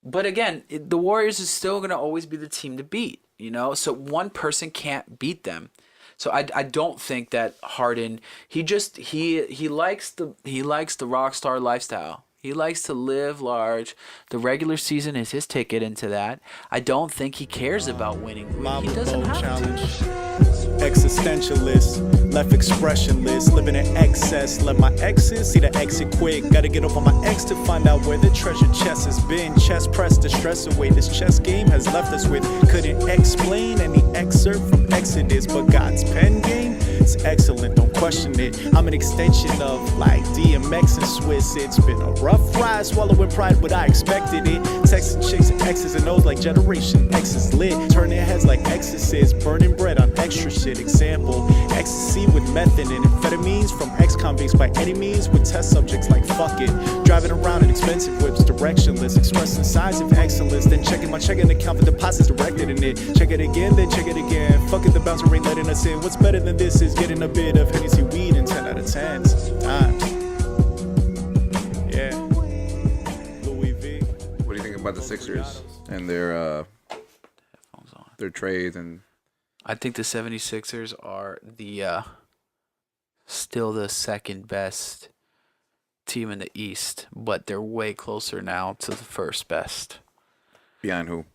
But again, the Warriors is still going to always be the team to beat, you know? So one person can't beat them. So I don't think that Harden, he likes the rock star lifestyle. He likes to live large. The regular season is his ticket into that. I don't think he cares about winning. He Mamba doesn't Bowl have challenge. to. Existentialist, left expressionless, living in excess. Let my exes see the exit quick. Gotta get off on my ex to find out where the treasure chest has been. Chest pressed the stress away. This chess game has left us with. Couldn't explain any excerpt from Exodus, but God's pen game, it's excellent. Don't question it. I'm an extension of like DMX and Swiss. It's been a rough ride, swallowing pride, but I expected it. Texting chicks and X's and O's like Generation X is lit. Turn their heads like exorcists, burning bread on extra shit. Example, ecstasy with method and amphetamines from ex-convicts by any means with test subjects like fuck it. Driving around in expensive whips, directionless, expressing signs of excellence. Then checking my checking account for deposits directed in it. Check it again, then check it again. Fuck it, the bouncer rate letting us in. What's better than this is getting a bit of Hennessy weed in 10 out of 10 times. Yeah. Louis V. What do you think about the Sixers and their trades and? I think the 76ers are the still the second best team in the East, but they're way closer now to the first best. Behind who?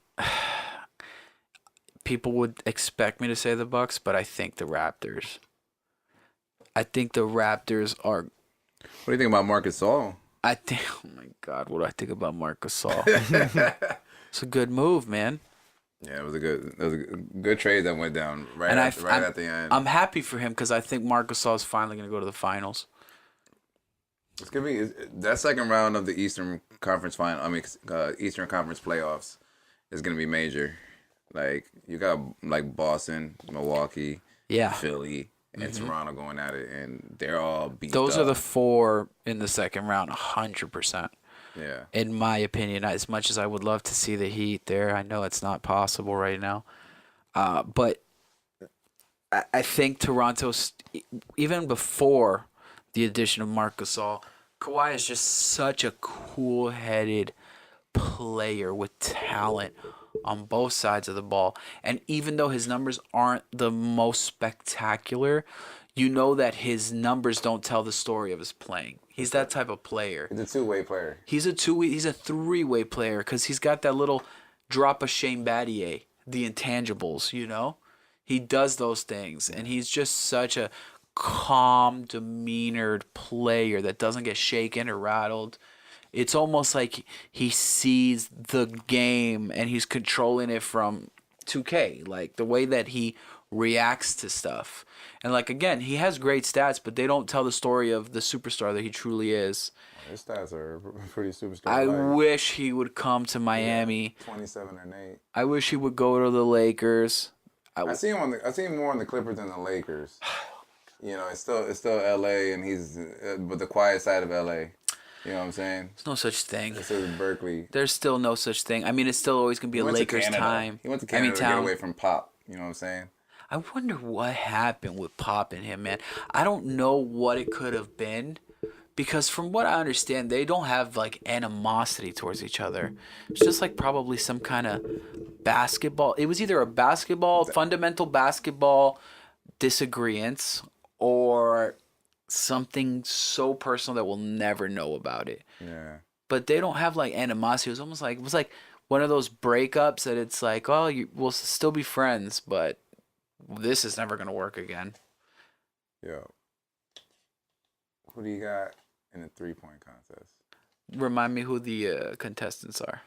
People would expect me to say the Bucks, but I think the Raptors. I think the Raptors are. What do you think about Marcus Gasol? I think. Oh my God, what do I think about Marc Gasol? It's a good move, man. Yeah, it was a good trade that went down right at the end. I'm happy for him because I think Marc Gasol is finally going to go to the finals. It's gonna be that second round of the Eastern Conference Eastern Conference playoffs is gonna be major. Like you got like Boston, Milwaukee, Philly, and Toronto going at it, and they're all beat. Those up. are the four in the second round, 100%. Yeah. In my opinion, as much as I would love to see the Heat there, I know it's not possible right now. But I think Toronto's, even before the addition of Marc Gasol, Kawhi is just such a cool-headed player with talent on both sides of the ball. And even though his numbers aren't the most spectacular, you know that his numbers don't tell the story of his playing. He's that type of player. He's a two-way player. He's a three-way player because he's got that little drop of Shane Battier, the intangibles, you know? He does those things, and he's just such a calm, demeanored player that doesn't get shaken or rattled. It's almost like he sees the game and he's controlling it from 2K, like the way that he reacts to stuff. And like again, he has great stats, but they don't tell the story of the superstar that he truly is. His stats are pretty superstar. I wish he would come to Miami. 27 and 8. I wish he would go to the Lakers. I see him more on the Clippers than the Lakers. You know, it's still LA, and he's but the quiet side of LA. You know what I'm saying? There's no such thing. This is Berkeley. There's still no such thing. I mean, it's still always gonna be a Lakers time. He went to Canada to get away from Pop. You know what I'm saying? I wonder what happened with Pop and him, man. I don't know what it could have been, because from what I understand, they don't have like animosity towards each other. It's just like probably some kind of basketball. It was either a fundamental basketball disagreements, or something so personal that we'll never know about it. Yeah. But they don't have like animosity. It was like one of those breakups that it's like, oh, we'll still be friends, but this is never gonna work again. Yo. Who do you got in the 3-point contest? Remind me who the contestants are.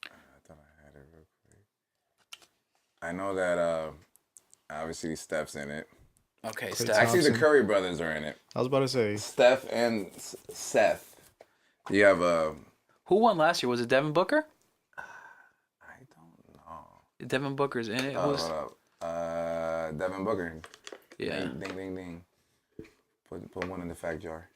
I thought I had it real quick. I know that obviously Steph's in it. Okay, Klay Steph. Actually, the Curry brothers are in it. I was about to say. Steph and Seth. You have Who won last year? Was it Devin Booker? I don't know. Devin Booker's in it. Hold up. Devin Booker. Yeah. Ding, ding, ding. Put one in the fact jar.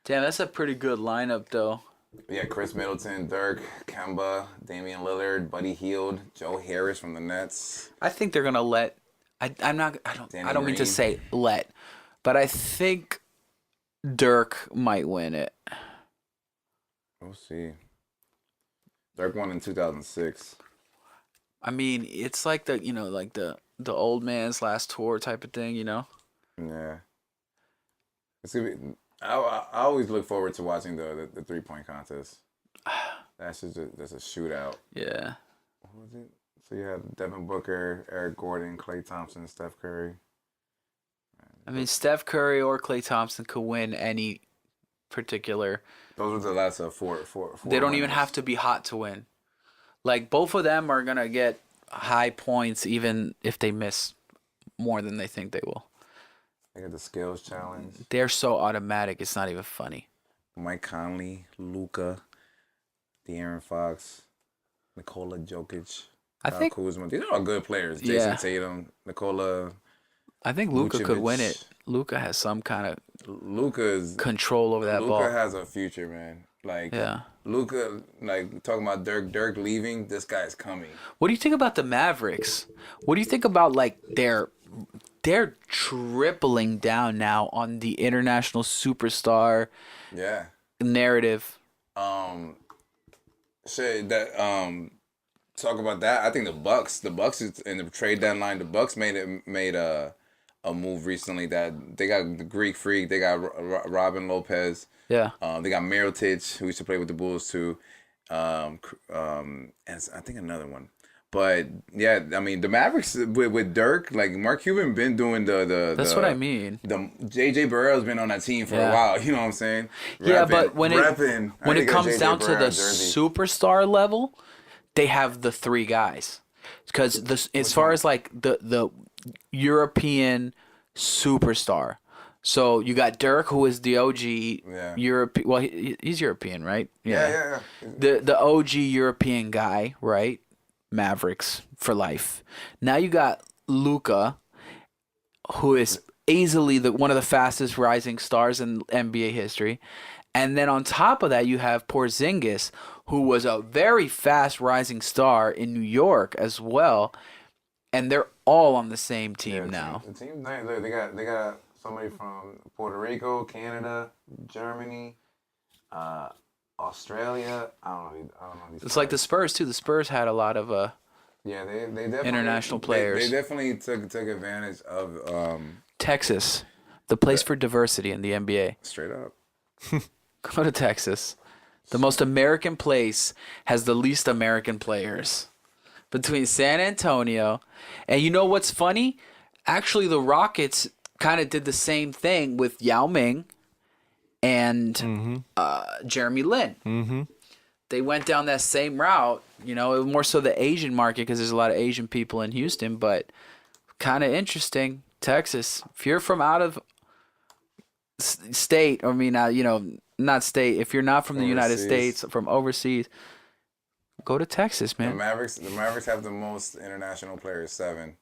Damn, that's a pretty good lineup, though. Yeah, Chris Middleton, Dirk, Kemba, Damian Lillard, Buddy Hield, Joe Harris from the Nets. I think they're gonna let. I don't mean to Green. say let, but I think Dirk might win it. We'll see. Dirk won in 2006. I mean, it's like the the old man's last tour type of thing, you know? Yeah. It's gonna be. I always look forward to watching the 3-point contest. That's a shootout. Yeah. What was it? So you have Devin Booker, Eric Gordon, Klay Thompson, Steph Curry. I mean, Steph Curry or Klay Thompson could win any particular. Those were the last four. They don't even winners. have to be hot to win. Like, both of them are going to get high points even if they miss more than they think they will. They got the skills challenge. They're so automatic, it's not even funny. Mike Conley, Luka, De'Aaron Fox, Nikola Jokic, Kyle Kuzma. These are all good players. Jason Tatum, Nikola. I think Luka could win Vucevic. it. Luka has some kind of Luka's control over that ball. Luka has a future, man. Like Luka, like talking about Dirk leaving. This guy's coming. What do you think about the Mavericks? What do you think about like they're tripling down now on the international superstar narrative? Shit that talk about that. I think the Bucks is in the trade deadline. The Bucks made a move recently that they got the Greek Freak. They got Robin Lopez. Yeah. They got Mirotic, who used to play with the Bulls too. And I think another one. But yeah, I mean the Mavericks with Dirk, like Mark Cuban been doing the That's what I mean. The JJ Barrella's been on that team for a while. You know what I'm saying? Yeah, but when it comes down to the jersey. superstar level, they have the three guys. Because as far as like the European superstar, so you got Dirk, who is the OG European. Well, he's European, right? Yeah. The OG European guy, right? Mavericks for life. Now you got Luka, who is easily one of the fastest rising stars in NBA history. And then on top of that, you have Porzingis, who was a very fast rising star in New York as well. And they're all on the same team now. The team, they got somebody from Puerto Rico, Canada, Germany, Australia. I don't know these. It's like the Spurs too. The Spurs had a lot of they definitely international players. They definitely took advantage of Texas, the place for diversity in the NBA. Straight up. Go to Texas. The most American place has the least American players. Between San Antonio, and you know what's funny? Actually, the Rockets kind of did the same thing with Yao Ming and Jeremy Lin. Mm-hmm. They went down that same route, you know, more so the Asian market because there's a lot of Asian people in Houston, but kind of interesting. Texas, if you're from out of state, I mean, not state, if you're not from the United States, from overseas, go to Texas, man. The Mavericks have the most international players, 7.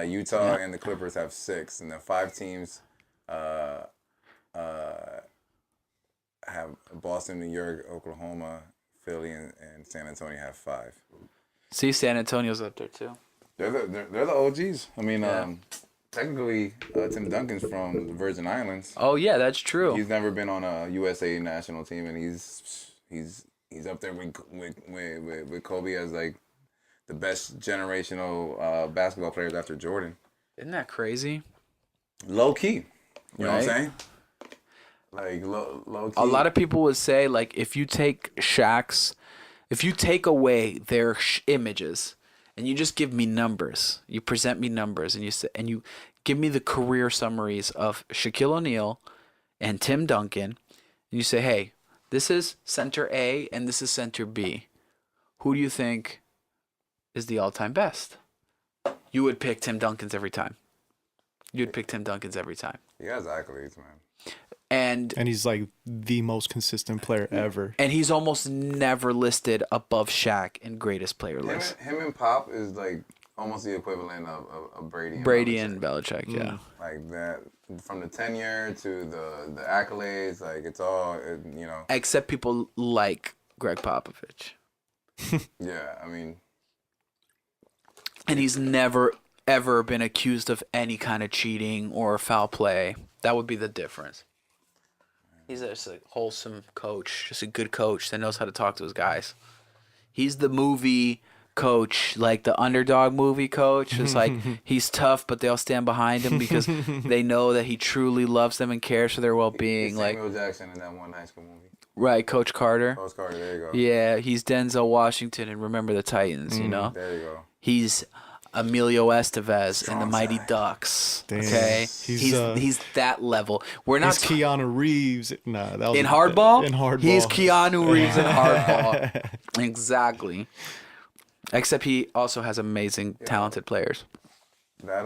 Utah and the Clippers have 6, and the 5 teams have Boston, New York, Oklahoma, Philly, and San Antonio have 5. See, San Antonio's up there too. They're the OGs. I mean, technically, Tim Duncan's from the Virgin Islands. Oh yeah, that's true. He's never been on a USA national team, and he's up there with Kobe as like the best generational basketball players after Jordan. Isn't that crazy? Low key, you know what I'm saying? Like low key. A lot of people would say like if you take away their images and you just give me numbers, you present me numbers, and you give me the career summaries of Shaquille O'Neal and Tim Duncan, and you say, hey, this is center A and this is center B. Who do you think is the all-time best? You would pick Tim Duncan's every time. You'd pick Tim Duncan's every time. He has accolades, man. And he's like the most consistent player ever. And he's almost never listed above Shaq in greatest player list. Him and Pop is like almost the equivalent of Brady. And Belichick, yeah. Like that, from the tenure to the accolades, like it's all, you know. Except people like Greg Popovich. Yeah, I mean. And he's never, ever been accused of any kind of cheating or foul play. That would be the difference. He's just a wholesome coach, just a good coach that knows how to talk to his guys. He's the movie coach, like the underdog movie coach. It's like he's tough, but they all stand behind him because they know that he truly loves them and cares for their well-being. Like Samuel Jackson in that one high school movie. right, Coach Carter. Coach Carter, there you go. Yeah, he's Denzel Washington and Remember the Titans. You know, There you go. he's Emilio Estevez in the Strong Mighty side. Ducks. Damn. Okay, He's, he's that level. We're not He's Keanu Reeves. Nah, that was in Hardball. In Hardball. He's Keanu Reeves in Hardball. Exactly. Except he also has amazing, talented players. That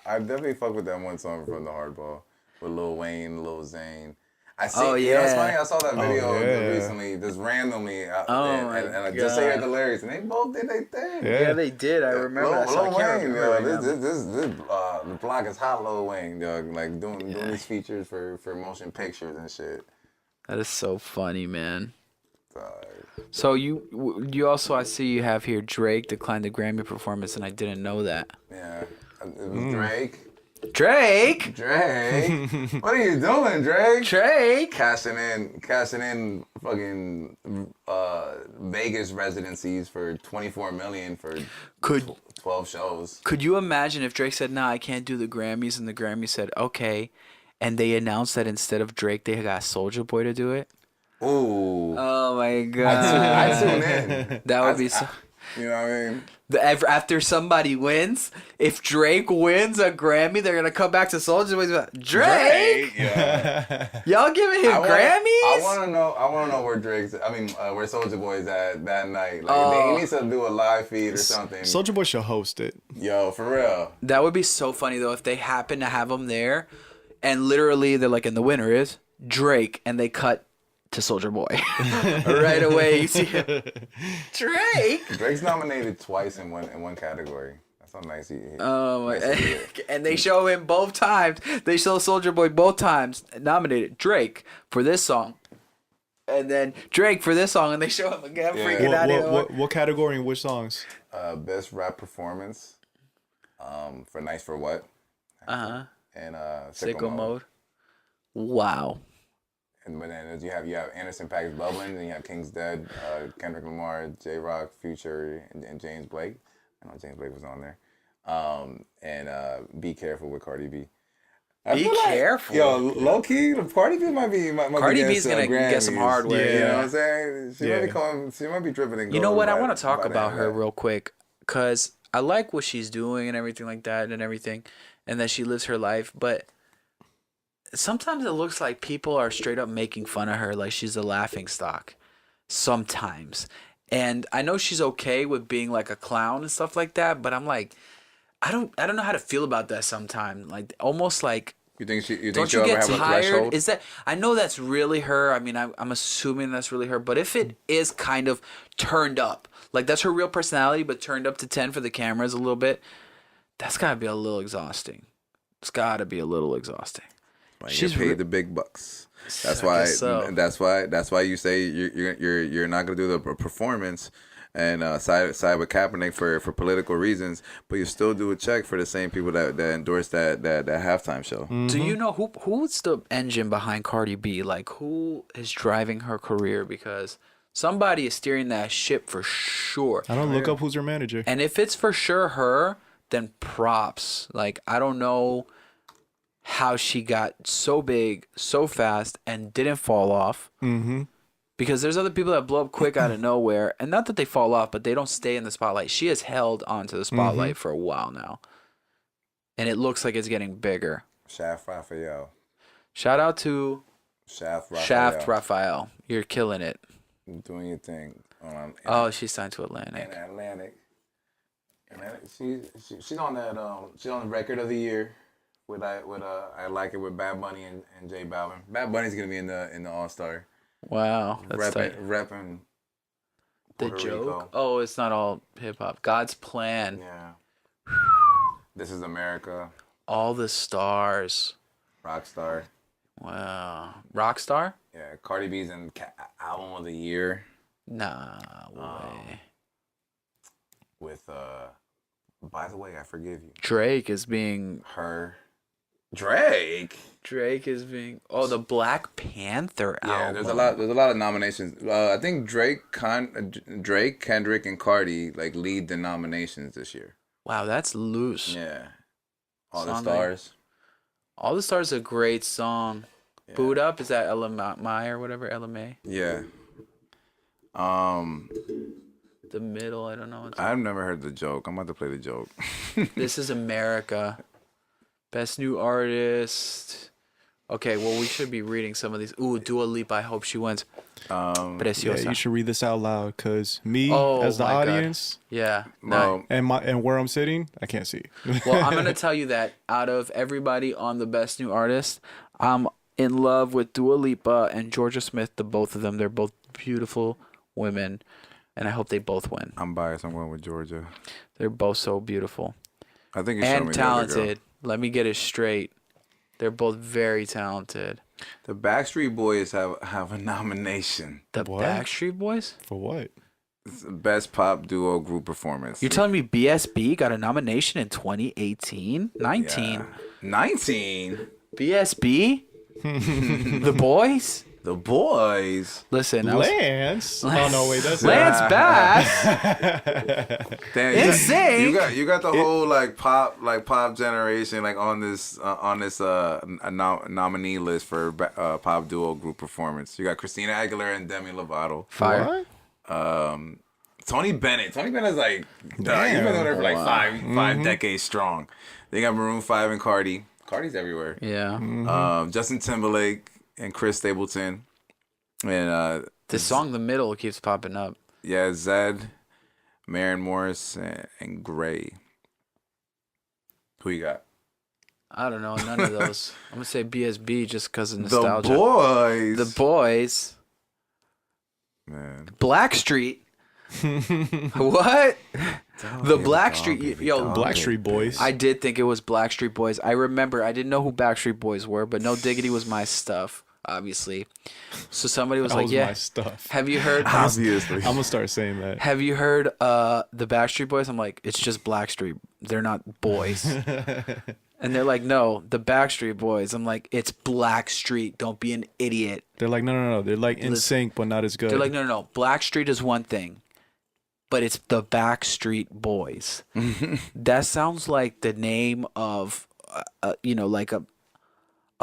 I definitely fuck with that one song from the Hardball with Lil Wayne, Lil Zane. I see. Oh, You know, it's yeah. funny. I saw that video yeah. recently, just randomly, and my I just heard God. the lyrics, and they both did their thing. Yeah. they did. I remember that. So I Lil can't Wayne, remember yo, right now. this the block is hot. Lil Wayne, dog, like doing these features for motion pictures and shit. That is so funny, man. Dog. So you also, I see you have here, Drake declined the Grammy performance, and I didn't know that. Yeah, it was Drake. Drake. What are you doing, Drake? Drake. Cashing in fucking Vegas residencies for $24 million for Could 12 shows. Could you imagine if Drake said, "Nah, I can't do the Grammys," and the Grammys said, "Okay," and they announced that instead of Drake, they got Soulja Boy to do it? Ooh, Oh my I god, tune in. that would be so. You know what I mean? After somebody wins, if Drake wins a Grammy, they're gonna come back to Soulja Boy. and be like, Drake, Yeah. y'all giving him Grammys? I want to know where where Soulja Boy is at that night. Like he needs to do a live feed or something. Soulja Boy should host it. Yo, for real. That would be so funny though if they happen to have him there, and literally they're like, "And the winner is Drake," and they cut to Soulja Boy right away. You see him, Drake. Drake's nominated twice in one category. That's how nice he. Oh my! nice he is. And they show him both times. They show Soulja Boy both times nominated. Drake for this song, and then Drake for this song, and they show him again Yeah. freaking out. What category and which songs? Best rap performance. For Nice for What. Uh-huh. And Sicko Mode. Wow. And but then you have Anderson .Paak's Bubbling, and you have King's Dead, Kendrick Lamar, J Rock, Future, and James Blake. I know James Blake was on there. And Be Careful with Cardi B. Be careful. Yo, low key, Cardi B might be. Cardi B's gonna get some hardware. Yeah. You know what I'm saying? She might be Yeah. calling. She might be dripping and. You know gold what? I by- want to talk by the about end her of that. real quick because I like what she's doing and everything like that and everything, and that she lives her life. But sometimes it looks like people are straight up making fun of her, like she's a laughing stock. Sometimes, and I know she's okay with being like a clown and stuff like that. But I'm like, I don't know how to feel about that sometimes. Like almost like. You think Don't she'll you ever get have a tired? threshold? Is that I know that's really her. I mean, I'm assuming that's really her. But if it is kind of turned up, like that's her real personality, but turned up to 10 for the cameras a little bit, that's gotta be a little exhausting. It's gotta be a little exhausting. Like, She's she's paid re- the big bucks. That's I why. guess so. That's why you say you're not gonna do the performance and side with Kaepernick for political reasons, but you still do a check for the same people that endorsed that halftime show. Do you know who's the engine behind Cardi B? Like who is driving her career? Because somebody is steering that ship for sure. I don't look up who's her manager. And if it's for sure her, then props. Like I don't know how she got so big so fast and didn't fall off. Mm-hmm. Because there's other people that blow up quick out of nowhere, and not that they fall off, but they don't stay in the spotlight. She has held onto the spotlight for a while now, and it looks like it's getting bigger. Shaft Raphael. Shout out to Shaft Raphael. Shaft Raphael. You're killing it. Doing your thing. Oh, she's signed to In Atlantic. Atlantic. She's on that. She's on the record of the year. With I Like It with Bad Bunny and J Balvin. Bad Bunny's gonna be in the All-Star. Wow, that's tight. Repping The Puerto joke. Rico. Oh, it's not all hip hop. God's plan. Yeah. This is America. All the stars. Rockstar. Wow. Rockstar? Yeah. Cardi B's in Album of the Year Nah way. with By the Way, I Forgive You. Drake is being Her. Drake. Drake is being the Black Panther Yeah, album. there's a lot of nominations. I think Drake, Kendrick, and Cardi like lead the nominations this year. Wow, that's loose. Yeah, All the Song Stars. All the Stars is a great song. Yeah. Boot Up, is that LMA or whatever, LMA? Yeah. The Middle, I don't know. I've never heard the joke. I'm about to play the joke. This Is America. Best New Artist. Okay, well, we should be reading some of these. Ooh, Dua Lipa, I hope she wins. Preciosa. Yeah, you should read this out loud because me Oh, as the my God. audience Yeah. Well, and where I'm sitting, I can't see. Well, I'm going to tell you that out of everybody on the Best New Artist, I'm in love with Dua Lipa and Georgia Smith, the both of them. They're both beautiful women, and I hope they both win. I'm biased. I'm going with Georgia. They're both so beautiful. I think you showed And me the other girl. talented. Let me get it straight. They're both very talented. The Backstreet Boys have a nomination. The What? Backstreet Boys? For what? It's the best pop duo group performance. You're telling me BSB got a nomination in 2018? 19. Yeah. 19? BSB? The Boys? The Boys? Listen, I was, Lance? Oh no, wait, that's Lance Bass. Damn, Insane. you got the whole like pop generation like on this nominee list for pop duo group performance. You got Christina Aguilera and Demi Lovato. Fire. What? Tony Bennett. Tony Bennett's like he's Damn. been there for like five decades strong. They got Maroon 5 and Cardi. Cardi's everywhere. Yeah. Justin Timberlake and Chris Stapleton. And This song, The Middle, keeps popping up. yeah, Zed, Maren Morris, and Gray. Who you got? I don't know. None of those. I'm going to say BSB just because of The nostalgia. Boys. The Boys. Man. Blackstreet. What? The Blackstreet. Yo, Blackstreet Boys. I did think it was Blackstreet Boys. I remember. I didn't know who Backstreet Boys were, but No Diggity was my stuff, obviously. So somebody was that like, was "Yeah, my stuff. have you heard? Obviously. I'm gonna start saying that. Have you heard the Backstreet Boys?" I'm like, "It's just Blackstreet. They're not boys." And they're like, "No, the Backstreet Boys." I'm like, "It's Blackstreet. Don't be an idiot." They're like, no. They're like in sync, but not as good. They're like, "No. Blackstreet is one thing, but it's the Backstreet Boys." That sounds like the name of, like a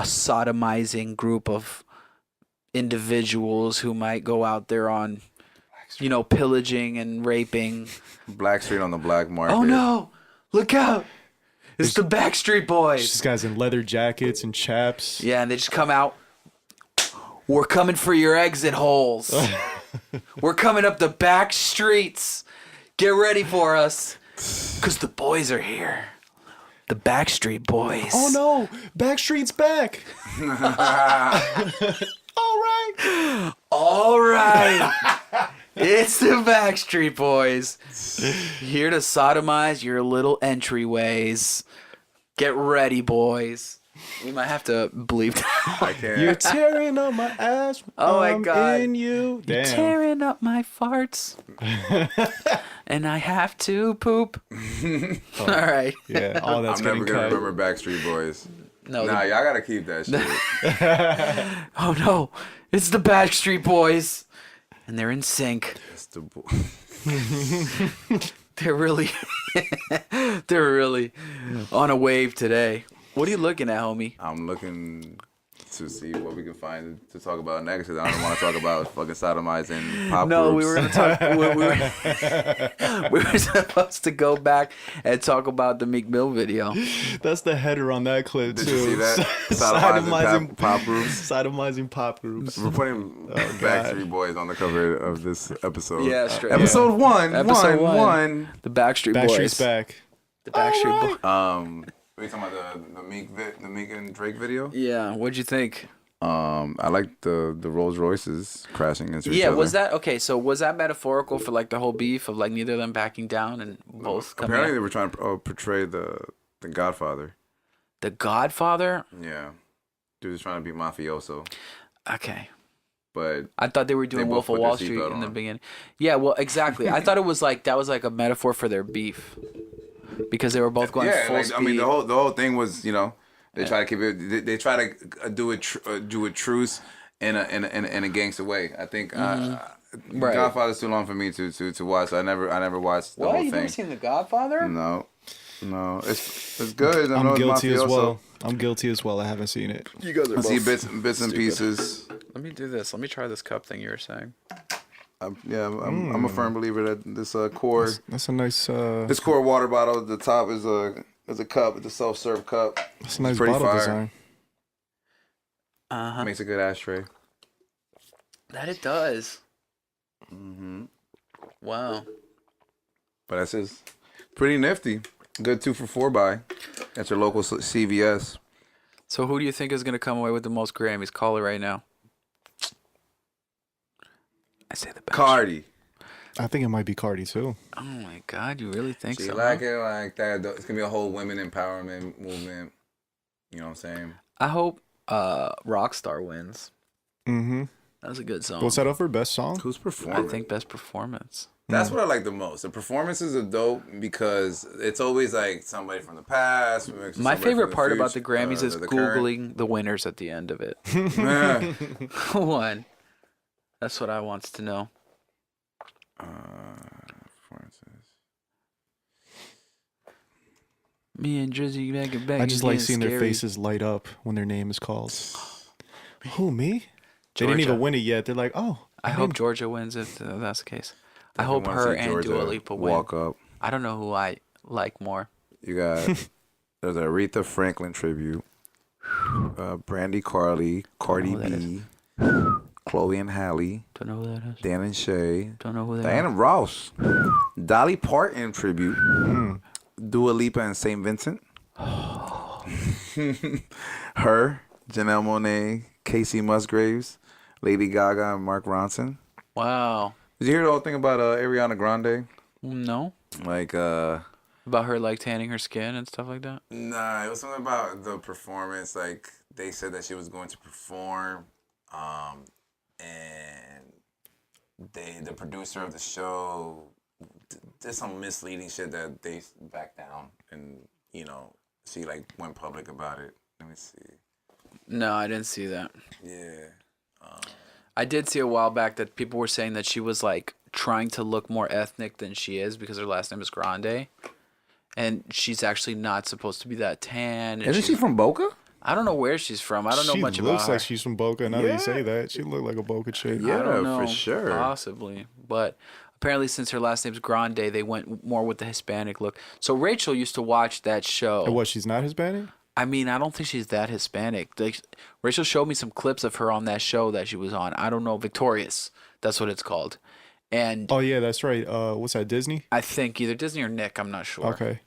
sodomizing group of individuals who might go out there on, pillaging and raping. Blackstreet on the black market. Oh no! Look out! It's the Backstreet Boys. These guys in leather jackets and chaps. Yeah, and they just come out. We're coming for your exit holes. We're coming up the back streets. Get ready for us. Because the boys are here. The Backstreet Boys. Oh no, Backstreet's back. All right. It's the Backstreet Boys. Here to sodomize your little entryways. Get ready, boys. We might have to bleep that. I can't. You're tearing up my ass. Oh my I'm God. in you. You're Damn. tearing up my farts. And I have to poop. All right. Yeah, all that's I'm never getting gonna cut. remember Backstreet Boys. No. Nah, y'all gotta keep that shit. Oh no. It's the Backstreet Boys. And they're in sync. It's the They're really they're really on a wave today. What are you looking at, homie? I'm looking to see what we can find to talk about next. 'Cause I don't want to talk about fucking sodomizing pop No, groups. we were gonna talk. We were supposed to go back and talk about the Meek Mill video. That's the header on that clip Did too. you see that? Sodomizing pop groups. Sodomizing pop groups. We're putting Backstreet Boys on the cover of this episode. Yeah, straight. Episode one. Episode one. One. The Backstreet Backstreet's Boys. back. The Backstreet Boys. Are you talking about the Meek and Drake video? Yeah. What'd you think? I like the Rolls Royces crashing into each Yeah. other. Was that okay? So was that metaphorical for like the whole beef of like neither of them backing down and both coming? Apparently, out? they were trying to portray the Godfather. The Godfather. Yeah, dude was trying to be mafioso, Okay. but I thought they were doing They Wolf both of put Wall their Street seatbelt in the on. beginning. Yeah, well, exactly. I thought it was like that was like a metaphor for their beef because they were both going full speed. I mean, the whole thing was, They try to keep it. They try to do a truce in a gangster way. I think Right. Godfather's too long for me to watch. I never watched the What? whole You thing. never seen The Godfather? No, it's good. I know I'm it's guilty as mafioso. well. I'm guilty as well. I haven't seen it. You guys are I see bits and pieces. Let me do this. Let me try this cup thing you were saying. I'm a firm believer that this core That's a nice. this core water bottle at the top is a cup. It's a self-serve cup. That's a nice pretty bottle fire. design. Makes a good ashtray. That it does. Mm-hmm. Wow. But that's just pretty nifty. Good 2 for 4 buy at your local CVS. So who do you think is going to come away with the most Grammys? Call it right now. I say the best. Cardi. I think it might be Cardi too. Oh my God, you really think She so? like huh? it like that. It's gonna be a whole women empowerment movement. You know what I'm saying? I hope Rockstar wins. Mm-hmm. That was a good song. What's that up for best song? Who's I performing? think best performance. That's what I like the most. The performances are dope because it's always like somebody from the past. My somebody favorite from part about the future, Grammys is the current. Googling the winners at the end of it. Yeah. Who won? That's what I wants to know. Performances. Me and Drizzy back and back. I just like again, seeing their scary. faces light up when their name is called. Who, me? They didn't Georgia. even win it yet. They're like, oh. I hope Georgia wins if that's the case. I hope wanna her see and Georgia Dua Lipa win. walk up. I don't know who I like more. You got there's a Aretha Franklin tribute. Brandy Carly, Cardi know who that B, Chloe and Halle, Don't know who that is. Dan and Shay, Don't know who that Diana is. Ross, Dolly Parton tribute, Dua Lipa and Saint Vincent, her, Janelle Monáe, Casey Musgraves, Lady Gaga and Mark Ronson. Wow. Did you hear the whole thing about Ariana Grande? No. Like About her like tanning her skin and stuff like that. Nah, it was something about the performance. Like they said that she was going to perform, and the producer of the show did some misleading shit that they backed down, and she like went public about it. Let me see. No, I didn't see that. Yeah. I did see a while back that people were saying that she was like trying to look more ethnic than she is because her last name is Grande. And she's actually not supposed to be that tan. And Isn't she from Boca? I don't know where she's from. I don't know She much looks about her. like she's from Boca. Now that you say that, she looked like a Boca chick. Yeah. I don't know, for sure. Possibly. But apparently since her last name's Grande, they went more with the Hispanic look. So Rachel used to watch that show. And what, she's not Hispanic? I mean, I don't think she's that Hispanic. Like, Rachel showed me some clips of her on that show that she was on. I don't know, Victorious. That's what it's called. And Oh, yeah, that's right. What's that, Disney? I think either Disney or Nick, I'm not sure. Okay.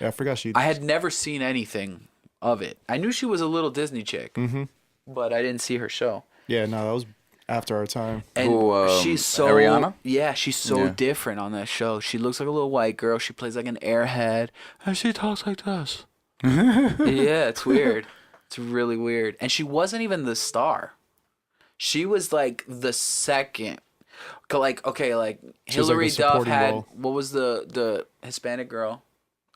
Yeah, I forgot she... I had never seen anything of it. I knew she was a little Disney chick, but I didn't see her show. Yeah, no, that was after our time. And Who, she's so Ariana? Yeah, she's so Yeah. different on that show. She looks like a little white girl. She plays like an airhead, and she talks like this. Yeah, it's weird. It's really weird. And she wasn't even the star. She was like the second. Like Hillary was like a Duff supporting had role. what was the Hispanic girl?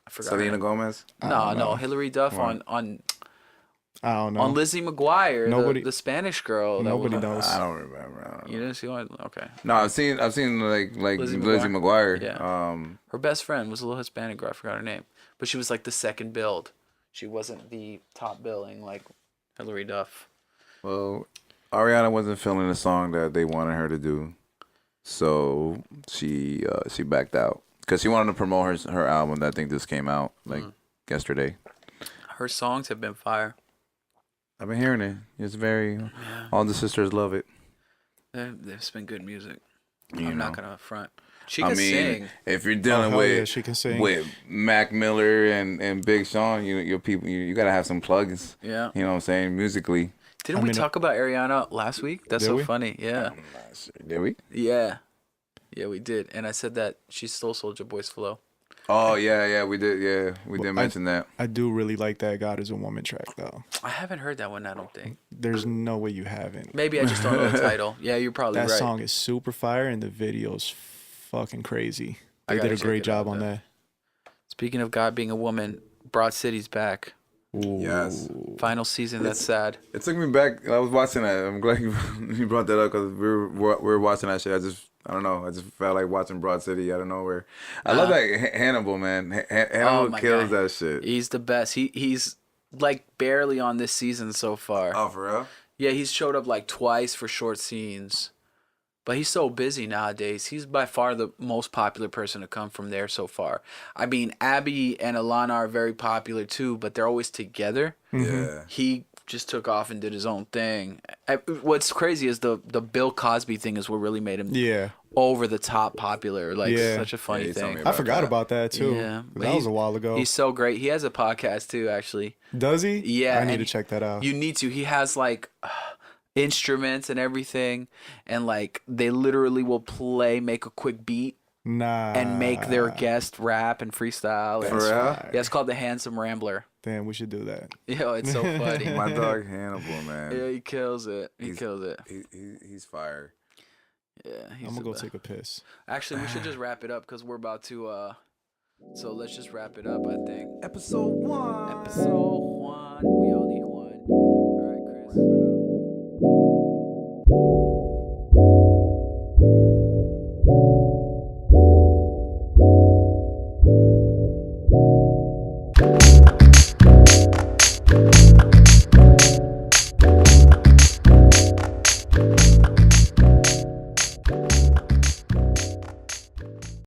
I forgot. her Selena name. Gomez. No, Hillary Duff on I don't know. on Lizzie McGuire, Nobody- the Spanish girl. that Nobody was, knows. I don't remember. I don't know. You didn't see one? Okay. No, I've seen like Lizzie Lizzie McGuire. Yeah. Her best friend was a little Hispanic girl. I forgot her name, but she was like the second build. She wasn't the top billing like Hillary Duff. Well, Ariana wasn't feeling the song that they wanted her to do, so she backed out because she wanted to promote her album that I think just came out like yesterday. Her songs have been fire. I've been hearing it. It's very all the sisters love it. There's been good music. You I'm not know. gonna front. She I can mean, sing. if you're dealing hell with yeah, she can sing. with Mac Miller and Big Sean, your people, you gotta have some plugins. Yeah. You know what I'm saying? Musically. Didn't we talk about Ariana last week? That's Did so we? funny. Yeah. Did we? Yeah. Yeah, we did. And I said that she stole Soulja Boy's flow. Oh yeah, we did. Yeah, we did mention that. I do really like that God is a Woman track, though. I haven't heard that one, I don't think. There's no way you haven't. Maybe I just don't know the title. Yeah, you're probably That right. song is super fire, and the video's fucking crazy. I They gotta did a check great it job out on then. that. Speaking of God being a woman, Broad City's back. Yes. Final season. That's sad. It took me back. I was watching that. I'm glad you brought that up because we were watching that shit. I don't know. I just felt like watching Broad City out of nowhere. I love that Hannibal, man. Hannibal my kills God. that shit. He's the best. He's like barely on this season so far. Oh, for real? Yeah, he's showed up like twice for short scenes. But he's so busy nowadays. He's by far the most popular person to come from there so far. I mean, Abby and Alana are very popular too, but they're always together. Yeah. He just took off and did his own thing. What's crazy is the Bill Cosby thing is what really made him over the top popular. Like, such a funny he told thing. me I about forgot that. about that too. Yeah, but that was a while ago. He's so great. He has a podcast too, actually. Does he? Yeah, I need and to check that out. You need to. He has like instruments and everything, and like they literally will make a quick beat Nah. and make their guest rap and freestyle. For And, real? yeah, it's called the Handsome Rambler. Damn, we should do that. Yo, it's so funny. My dog Hannibal, man. Yeah, he kills it. He kills it. He's fire. Yeah, he's I'm gonna the go best. take a piss. Actually, we should just wrap it up because we're about to. So let's just wrap it up. I think Episode 1. episode 1. We only